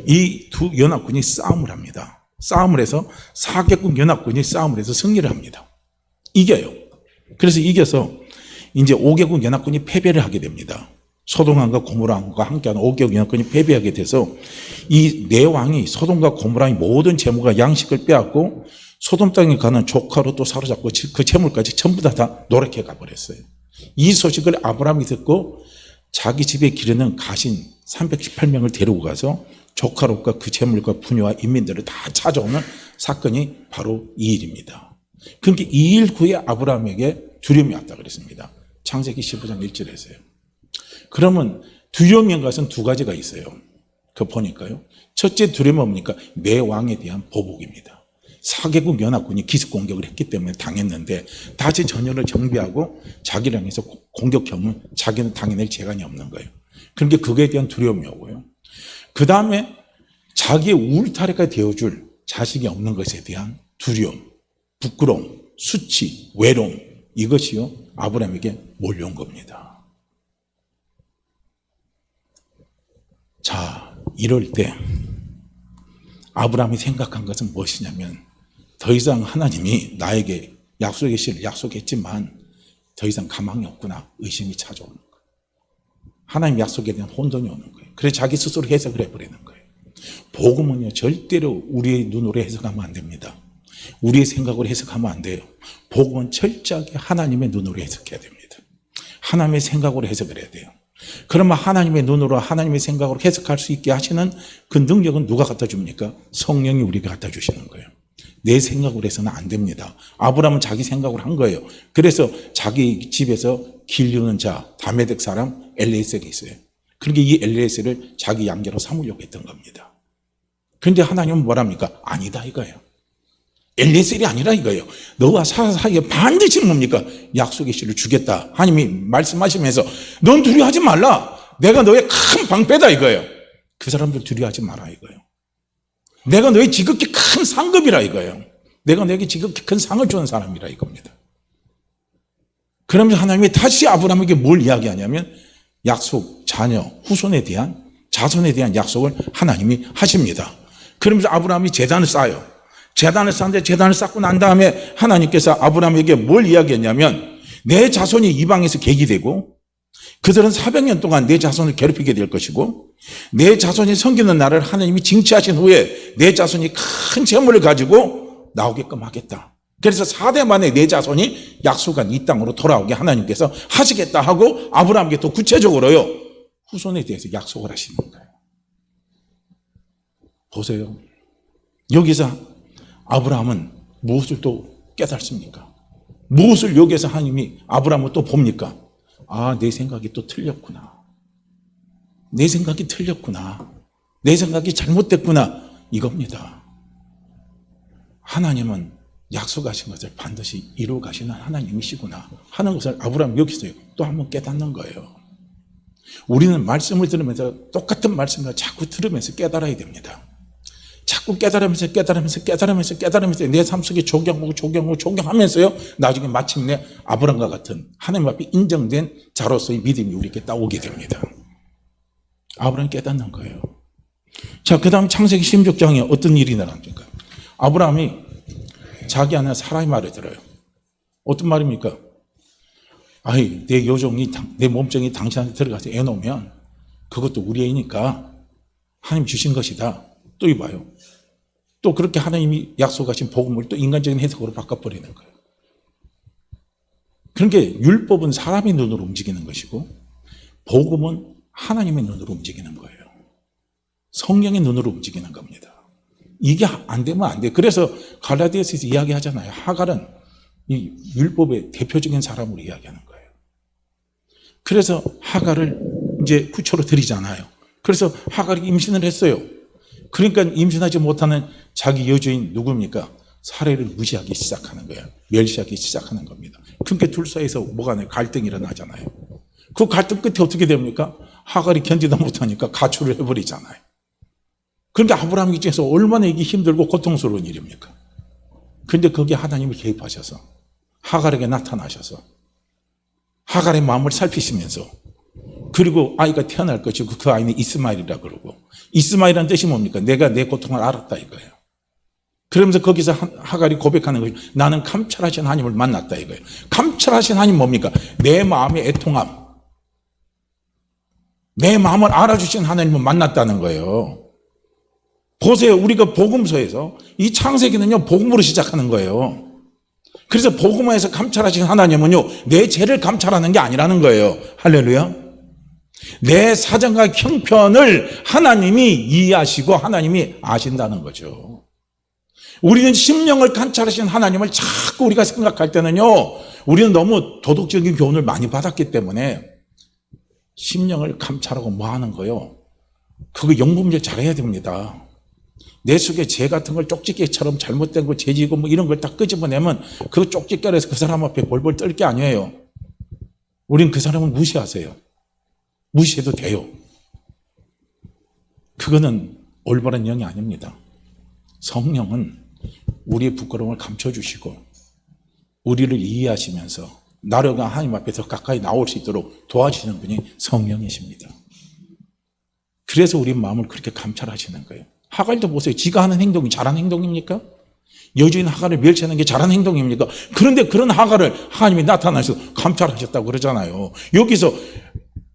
이 두 연합군이 싸움을 합니다. 싸움을 해서 4개국 연합군이 싸움을 해서 승리를 합니다. 이겨요. 그래서 이겨서 이제 5개국 연합군이 패배를 하게 됩니다. 소돔과 고모라와 함께하는 5개국 연합군이 패배하게 돼서 이 네 왕이 소돔과 고모라의 모든 재물과 양식을 빼앗고 소돔 땅에 가는 조카로 또 사로잡고 그 재물까지 전부 다 노력해 가버렸어요. 이 소식을 아브라함이 듣고 자기 집에 기르는 가신 318명을 데리고 가서 조카롯과 그 재물과 부녀와 인민들을 다 찾아오는 사건이 바로 이 일입니다. 그러니까 2일 후에 아브라함에게 두려움이 왔다 그랬습니다. 창세기 15장 1절에서요. 그러면 두려움인 것은 두 가지가 있어요. 그거 보니까요. 첫째 두려움은 뭡니까? 내 왕에 대한 보복입니다. 4개국 연합군이 기습 공격을 했기 때문에 당했는데 다시 전열을 정비하고 자기를 향해서 공격하면 자기는 당해낼 재간이 없는 거예요. 그러니까 그거에 대한 두려움이 오고요. 그 다음에 자기의 울타리가 되어줄 자식이 없는 것에 대한 두려움, 부끄러움, 수치, 외로움, 이것이요 아브라함에게 몰려온 겁니다. 자, 이럴 때 아브라함이 생각한 것은 무엇이냐면 더 이상 하나님이 나에게 약속의 시를 약속했지만 더 이상 가망이 없구나, 의심이 찾아오는 거예요. 하나님 약속에 대한 혼돈이 오는 거예요. 그래서 자기 스스로 해석을 해버리는 거예요. 복음은요 절대로 우리의 눈으로 해석하면 안 됩니다. 우리의 생각으로 해석하면 안 돼요. 복음은 철저하게 하나님의 눈으로 해석해야 됩니다. 하나님의 생각으로 해석을 해야 돼요. 그러면 하나님의 눈으로 하나님의 생각으로 해석할 수 있게 하시는 그 능력은 누가 갖다 줍니까? 성령이 우리가 갖다 주시는 거예요. 내 생각으로 해서는 안 됩니다. 아브라함은 자기 생각으로 한 거예요. 그래서 자기 집에서 기르는 자 다메섹 사람 엘리에셀이 있어요. 그러니까 이 엘리에셀을 자기 양자로 삼으려고 했던 겁니다. 그런데 하나님은 뭐랍니까? 아니다 이거예요. 엘리에셀이 아니라 이거예요. 너와 사라 사이에 반드시 뭡니까? 약속의 씨를 주겠다. 하나님이 말씀하시면서 넌 두려워하지 말라. 내가 너의 큰 방패다 이거예요. 그 사람들 두려워하지 마라 이거예요. 내가 너의 지극히 큰 상급이라 이거예요. 내가 너에게 지극히 큰 상을 주는 사람이라 이겁니다. 그러면서 하나님이 다시 아브라함에게 뭘 이야기하냐면 약속, 자녀, 후손에 대한 자손에 대한 약속을 하나님이 하십니다. 그러면서 아브라함이 제단을 쌓아요. 제단을 쌓는데 제단을 쌓고 난 다음에 하나님께서 아브라함에게 뭘 이야기했냐면 내 자손이 이방에서 객이 되고 그들은 400년 동안 내 자손을 괴롭히게 될 것이고 내 자손이 섬기는 나를 하나님이 징치하신 후에 내 자손이 큰 재물을 가지고 나오게끔 하겠다. 그래서 4대 만에 내 자손이 약속한 이 땅으로 돌아오게 하나님께서 하시겠다 하고 아브라함에게 또 구체적으로요 후손에 대해서 약속을 하시는 거예요. 보세요. 여기서 아브라함은 무엇을 또 깨닫습니까? 무엇을 여기서 하나님이 아브라함을 또 봅니까? 아, 내 생각이 또 틀렸구나. 내 생각이 틀렸구나. 내 생각이 잘못됐구나. 이겁니다. 하나님은 약속하신 것을 반드시 이루어 가시는 하나님이시구나 하는 것을 아브라함이 여기서 또 한번 깨닫는 거예요. 우리는 말씀을 들으면서 똑같은 말씀을 자꾸 들으면서 깨달아야 됩니다. 자꾸 깨달으면서 내 삶 속에 적용하면서요 나중에 마침내 아브라함과 같은 하나님 앞에 인정된 자로서의 믿음이 우리에게 따오게 됩니다. 아브라함이 깨닫는 거예요. 자, 그 다음 창세기 16장에 어떤 일이 일어납니까? 아브라함이 자기 안에 사람의 말을 들어요. 어떤 말입니까? 아이, 내 요정이, 내 몸종이 당신한테 들어가서 애 놓으면 그것도 우리 애니까 하나님 주신 것이다. 또 이봐요. 또 그렇게 하나님이 약속하신 복음을 또 인간적인 해석으로 바꿔버리는 거예요. 그러니까 율법은 사람의 눈으로 움직이는 것이고 복음은 하나님의 눈으로 움직이는 거예요. 성령의 눈으로 움직이는 겁니다. 이게 안 되면 안 돼. 그래서 갈라디아서에서 이야기하잖아요. 하갈은 이 율법의 대표적인 사람으로 이야기하는 거예요. 그래서 하갈을 이제 후처로 드리잖아요. 그래서 하갈이 임신을 했어요. 그러니까 임신하지 못하는 자기 여주인 누굽니까? 사례를 무시하기 시작하는 거예요. 멸시하기 시작하는 겁니다. 그러니까 둘 사이에서 뭐가 나요? 갈등이 일어나잖아요. 그 갈등 끝에 어떻게 됩니까? 하갈이 견디다 못하니까 가출을 해버리잖아요. 그러니까 아브라함 입장에서 얼마나 이게 힘들고 고통스러운 일입니까? 그런데 거기에 하나님이 개입하셔서 하갈에게 나타나셔서 하갈의 마음을 살피시면서 그리고 아이가 태어날 것이고 그 아이는 이스마엘이라 그러고 이스마엘이라는 뜻이 뭡니까? 내가 내 고통을 알았다 이거예요. 그러면서 거기서 하갈이 고백하는 거죠. 나는 감찰하신 하나님을 만났다 이거예요. 감찰하신 하나님 뭡니까? 내 마음의 애통함. 내 마음을 알아주신 하나님을 만났다는 거예요. 보세요. 우리가 복음서에서 이 창세기는요 복음으로 시작하는 거예요. 그래서 복음에서 감찰하신 하나님은요 내 죄를 감찰하는 게 아니라는 거예요. 할렐루야. 내 사정과 형편을 하나님이 이해하시고 하나님이 아신다는 거죠. 우리는 심령을 관찰하시는 하나님을 자꾸 우리가 생각할 때는요, 우리는 너무 도덕적인 교훈을 많이 받았기 때문에 심령을 감찰하고 뭐 하는 거요? 그거 영분별 잘해야 됩니다. 내 속에 죄 같은 걸 쪽집게처럼 잘못된 거 죄지고 뭐 이런 걸 딱 끄집어내면 그 쪽집게에서 그 사람 앞에 벌벌 떨 게 아니에요. 우린 그 사람을 무시하세요. 무시해도 돼요. 그거는 올바른 영이 아닙니다. 성령은 우리의 부끄러움을 감춰주시고 우리를 이해하시면서 나로가 하나님 앞에 더 가까이 나올 수 있도록 도와주시는 분이 성령이십니다. 그래서 우리 마음을 그렇게 감찰하시는 거예요. 하갈도 보세요. 지가 하는 행동이 잘한 행동입니까? 여주인 하갈을 멸치하는 게 잘한 행동입니까? 그런데 그런 하갈을 하나님이 나타나셔서 감찰하셨다고 그러잖아요. 여기서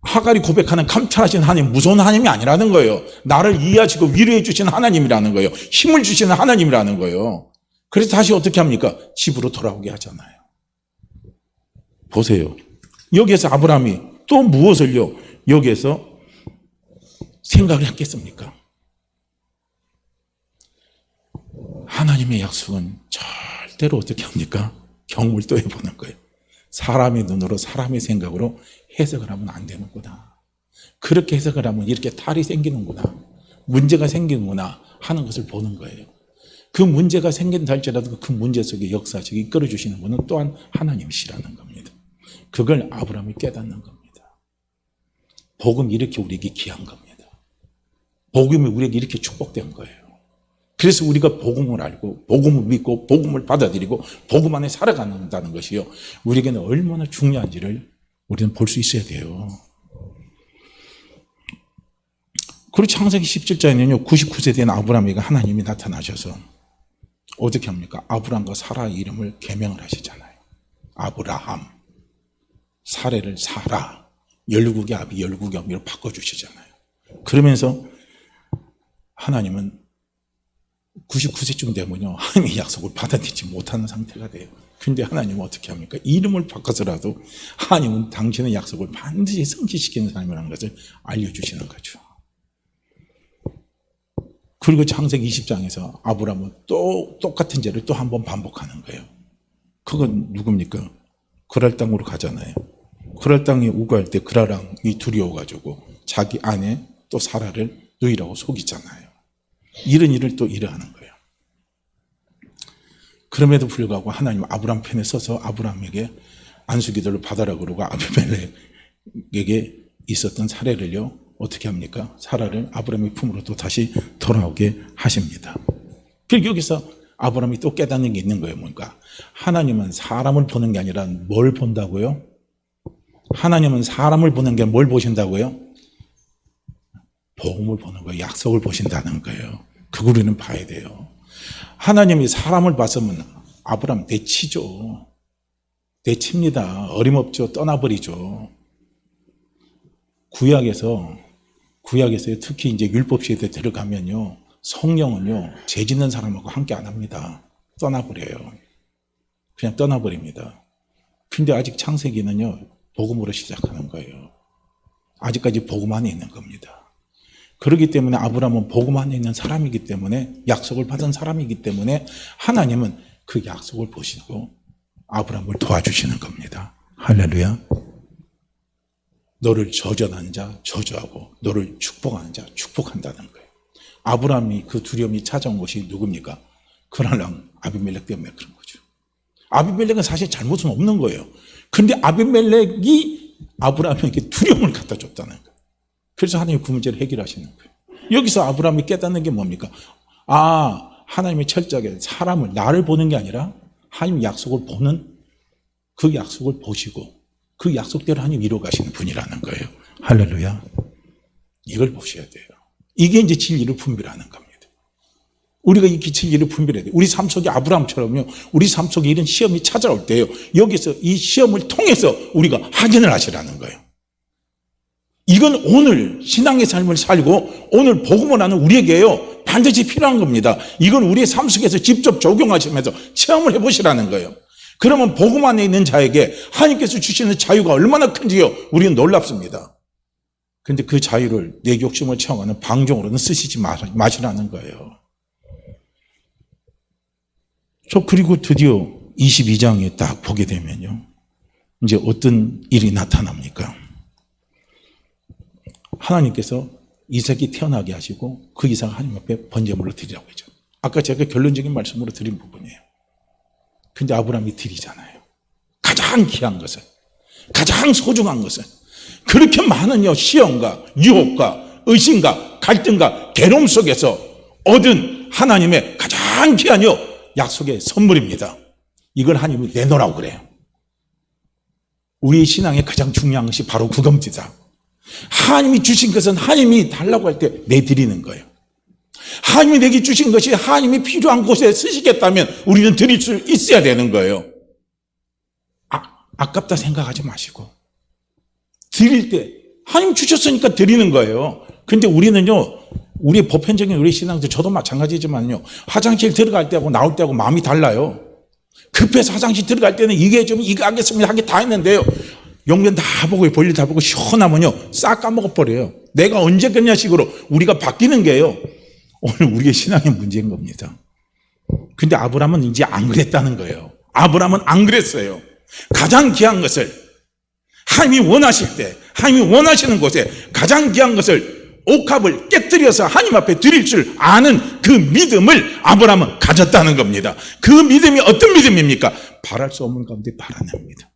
하갈이 고백하는 감찰하신 하나님, 무서운 하나님이 아니라는 거예요. 나를 이해하시고 위로해 주시는 하나님이라는 거예요. 힘을 주시는 하나님이라는 거예요. 그래서 다시 어떻게 합니까? 집으로 돌아오게 하잖아요. 보세요. 여기에서 아브라함이 또 무엇을요? 여기에서 생각을 했겠습니까? 하나님의 약속은 절대로 어떻게 합니까? 경물도해 보는 거예요. 사람의 눈으로 사람의 생각으로 해석을 하면 안 되는구나. 그렇게 해석을 하면 이렇게 탈이 생기는구나. 문제가 생기는구나 하는 것을 보는 거예요. 그 문제가 생긴다 할지라도 그 문제 속에 역사적으로 이끌어주시는 분은 또한 하나님이시라는 겁니다. 그걸 아브라함이 깨닫는 겁니다. 복음이 이렇게 우리에게 귀한 겁니다. 복음이 우리에게 이렇게 축복된 거예요. 그래서 우리가 복음을 알고 복음을 믿고 복음을 받아들이고 복음 안에 살아간다는 것이요, 우리에게는 얼마나 중요한지를 우리는 볼 수 있어야 돼요. 그리고 창세기 17장에는요 99세 된 아브라함에게 하나님이 나타나셔서 어떻게 합니까? 아브라함과 사라의 이름을 계명을 하시잖아요. 아브라함, 사레를 사라, 열국의 아비 열국의 어미로 바꿔주시잖아요. 그러면서 하나님은 99세쯤 되면요 하나님의 약속을 받아들이지 못하는 상태가 돼요. 그런데 하나님은 어떻게 합니까? 이름을 바꿔서라도 하나님은 당신의 약속을 반드시 성취시키는 사람이라는 것을 알려주시는 거죠. 그리고 창세기 20장에서 아브라함은 또 똑같은 죄를 또 한 번 반복하는 거예요. 그건 누굽니까? 그랄 땅으로 가잖아요. 그랄 땅에 우거할 때 그라랑이 두려워가지고 자기 아내 또 사라를 너희라고 속이잖아요. 이런 일을 또 일어나는 거예요. 그럼에도 불구하고 하나님 아브라함 편에 서서 아브라함에게 안수기도를 받아라 그러고 아비멜렉에게 있었던 사례를요 어떻게 합니까? 사라를 아브라함의 품으로 또 다시 돌아오게 하십니다. 그리고 여기서 아브라함이 또 깨닫는 게 있는 거예요. 뭔가 하나님은 사람을 보는 게 아니라 뭘 본다고요? 하나님은 사람을 보는 게 뭘 보신다고요? 복음을 보는 거예요. 약속을 보신다는 거예요. 그걸 우리는 봐야 돼요. 하나님이 사람을 봤으면 아브라함 내치죠. 내칩니다. 어림없죠. 떠나버리죠. 구약에서요 특히 이제 율법 시대에 들어가면요 성령은요 죄 짓는 사람하고 함께 안 합니다. 떠나버려요. 그냥 떠나버립니다. 근데 아직 창세기는요 복음으로 시작하는 거예요. 아직까지 복음 안에 있는 겁니다. 그렇기 때문에 아브라함은 복음 안에 있는 사람이기 때문에 약속을 받은 사람이기 때문에 하나님은 그 약속을 보시고 아브라함을 도와주시는 겁니다. 할렐루야. 너를 저주하는 자 저주하고 너를 축복하는 자 축복한다는 거예요. 아브라함이 그 두려움이 찾아온 것이 누굽니까? 그날랑 아비멜렉 때문에 그런 거죠. 아비멜렉은 사실 잘못은 없는 거예요. 그런데 아비멜렉이 아브라함에게 두려움을 갖다 줬다는 거예요. 그래서 하나님이 그 문제를 해결하시는 거예요. 여기서 아브라함이 깨닫는 게 뭡니까? 하나님의 철저하게 사람을 나를 보는 게 아니라 하나님의 약속을 보는 그 약속을 보시고 그 약속대로 하나님 이루어가시는 분이라는 거예요. 할렐루야. 이걸 보셔야 돼요. 이게 이제 진리를 분별하는 겁니다. 우리가 이 진리를 분별해야 돼요. 우리 삶 속에 아브라함처럼요. 우리 삶 속에 이런 시험이 찾아올 때요. 여기서 이 시험을 통해서 우리가 확인을 하시라는 거예요. 이건 오늘 신앙의 삶을 살고 오늘 복음을 하는 우리에게요 반드시 필요한 겁니다. 이건 우리의 삶 속에서 직접 적용하시면서 체험을 해보시라는 거예요. 그러면 복음 안에 있는 자에게 하나님께서 주시는 자유가 얼마나 큰지요 우리는 놀랍습니다. 그런데 그 자유를 내 욕심을 채워가는 방종으로는 쓰시지 마시라는 거예요. 그리고 드디어 22장에 딱 보게 되면요. 이제 어떤 일이 나타납니까? 하나님께서 이삭이 태어나게 하시고 그 이삭을 하나님 앞에 번제물로 드리라고 했죠. 아까 제가 결론적인 말씀으로 드린 부분이에요. 근데 아브라함이 드리잖아요. 가장 귀한 것을, 가장 소중한 것을. 그렇게 많은 시험과 유혹과 의심과 갈등과 괴로움 속에서 얻은 하나님의 가장 귀한 약속의 선물입니다. 이걸 하나님이 내놓으라고 그래요. 우리 신앙의 가장 중요한 것이 바로 그겁니다. 하나님이 주신 것은 하나님이 달라고 할 때 내드리는 거예요. 하나님이 내게 주신 것이 하나님이 필요한 곳에 쓰시겠다면 우리는 드릴 수 있어야 되는 거예요. 아깝다 생각하지 마시고 드릴 때 하나님 주셨으니까 드리는 거예요. 근데 우리는요, 우리 보편적인 우리 신앙들, 저도 마찬가지지만요, 화장실 들어갈 때하고 나올 때하고 마음이 달라요. 급해서 화장실 들어갈 때는 이게 좀 이거 하겠습니다 하게 다 했는데요, 용변 다 보고 볼일 다 보고 시원하면요 싹 까먹어버려요. 내가 언제 그냐 식으로 우리가 바뀌는 게요, 오늘 우리의 신앙의 문제인 겁니다. 근데 아브라함은 이제 안 그랬다는 거예요. 아브라함은 안 그랬어요. 가장 귀한 것을 하나님이 원하실 때, 하나님이 원하시는 곳에 가장 귀한 것을, 옥합을 깨뜨려서 하나님 앞에 드릴 줄 아는 그 믿음을 아브라함은 가졌다는 겁니다. 그 믿음이 어떤 믿음입니까? 바랄 수 없는 가운데 바라냅니다.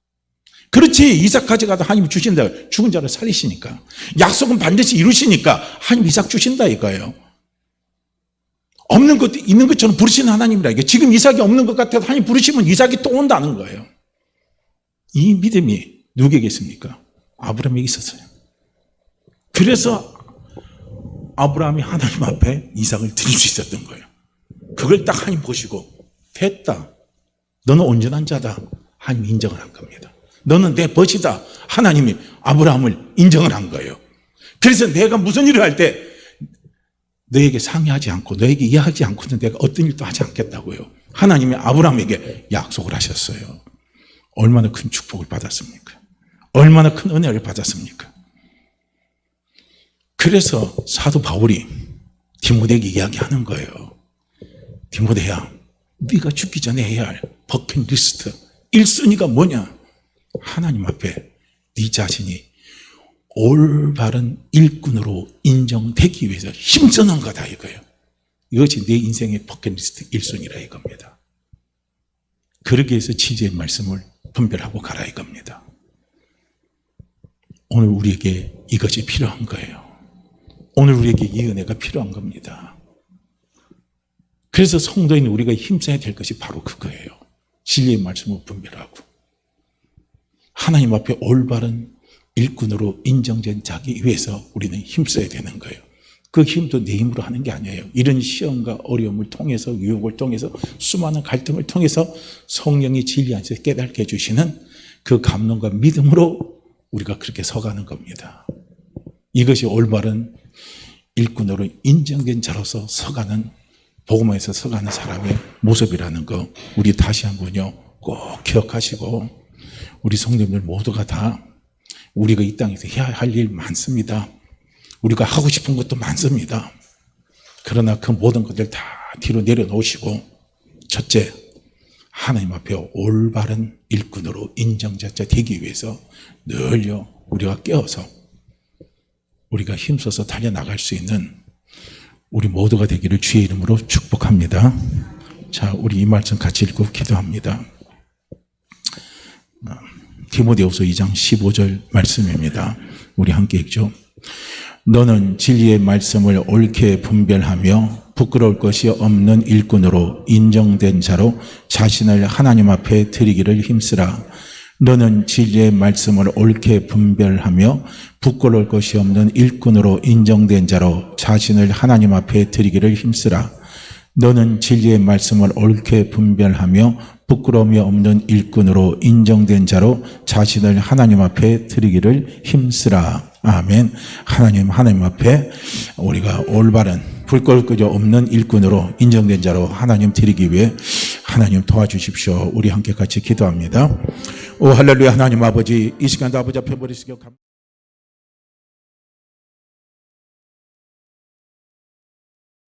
그렇지, 이삭 가져가도 하나님이 주신다. 죽은 자를 살리시니까, 약속은 반드시 이루시니까 하나님 이삭 주신다 이거예요. 없는 것도 있는 것처럼 부르시는 하나님이라. 이게 지금 이삭이 없는 것 같아도 하나님 부르시면 이삭이 또 온다는 거예요. 이 믿음이 누구에게 있습니까? 아브라함에게 있었어요. 그래서 아브라함이 하나님 앞에 이삭을 드릴 수 있었던 거예요. 그걸 딱 하나님 보시고, 됐다, 너는 온전한 자다, 하나님 인정을 한 겁니다. 너는 내 벗이다, 하나님이 아브라함을 인정을 한 거예요. 그래서 내가 무슨 일을 할 때 너에게 상의하지 않고 너에게 이해하지 않고는 내가 어떤 일도 하지 않겠다고요, 하나님이 아브라함에게 약속을 하셨어요. 얼마나 큰 축복을 받았습니까? 얼마나 큰 은혜를 받았습니까? 그래서 사도 바울이 디모데에게 이야기하는 거예요. 디모데야, 네가 죽기 전에 해야 할 버킷리스트 1순위가 뭐냐? 하나님 앞에 네 자신이 올바른 일꾼으로 인정되기 위해서 힘쓰는 거다 이거예요. 이것이 내 인생의 버킷리스트 1순위라 이겁니다. 그러기 위해서 지지의 말씀을 분별하고 가라 이겁니다. 오늘 우리에게 이것이 필요한 거예요. 오늘 우리에게 이 은혜가 필요한 겁니다. 그래서 성도인 우리가 힘써야 될 것이 바로 그거예요. 진리의 말씀을 분별하고 하나님 앞에 올바른 일꾼으로 인정된 자기 위해서 우리는 힘써야 되는 거예요. 그 힘도 내 힘으로 하는 게 아니에요. 이런 시험과 어려움을 통해서, 유혹을 통해서, 수많은 갈등을 통해서 성령이 진리 안에서 깨닫게 해주시는 그 감동과 믿음으로 우리가 그렇게 서가는 겁니다. 이것이 올바른 일꾼으로 인정된 자로서 서가는, 복음에서 서가는 사람의 모습이라는 거 우리 다시 한번요 꼭 기억하시고, 우리 성도님들 모두가 다 우리가 이 땅에서 해야 할 일 많습니다. 우리가 하고 싶은 것도 많습니다. 그러나 그 모든 것들 다 뒤로 내려놓으시고, 첫째, 하나님 앞에 올바른 일꾼으로 인정자자 되기 위해서 늘요 우리가 깨어서 우리가 힘써서 달려나갈 수 있는 우리 모두가 되기를 주의 이름으로 축복합니다. 자, 우리 이 말씀 같이 읽고 기도합니다. 디모데후서 2장 15절 말씀입니다. 우리 함께 읽죠. 너는 진리의 말씀을 옳게 분별하며 부끄러울 것이 없는 일꾼으로 인정된 자로 자신을 하나님 앞에 드리기를 힘쓰라. 너는 진리의 말씀을 옳게 분별하며 부끄러울 것이 없는 일꾼으로 인정된 자로 자신을 하나님 앞에 드리기를 힘쓰라. 너는 진리의 말씀을 옳게 분별하며 부끄러움이 없는 일꾼으로 인정된 자로 자신을 하나님 앞에 드리기를 힘쓰라. 아멘. 하나님 앞에 우리가 올바른 부끄러울 것이 없는 일꾼으로 인정된 자로 하나님 드리기 위해 하나님 도와주십시오. 우리 함께 같이 기도합니다. 오 할렐루야. 하나님 아버지, 이 시간도 아버지 앞에 버리시기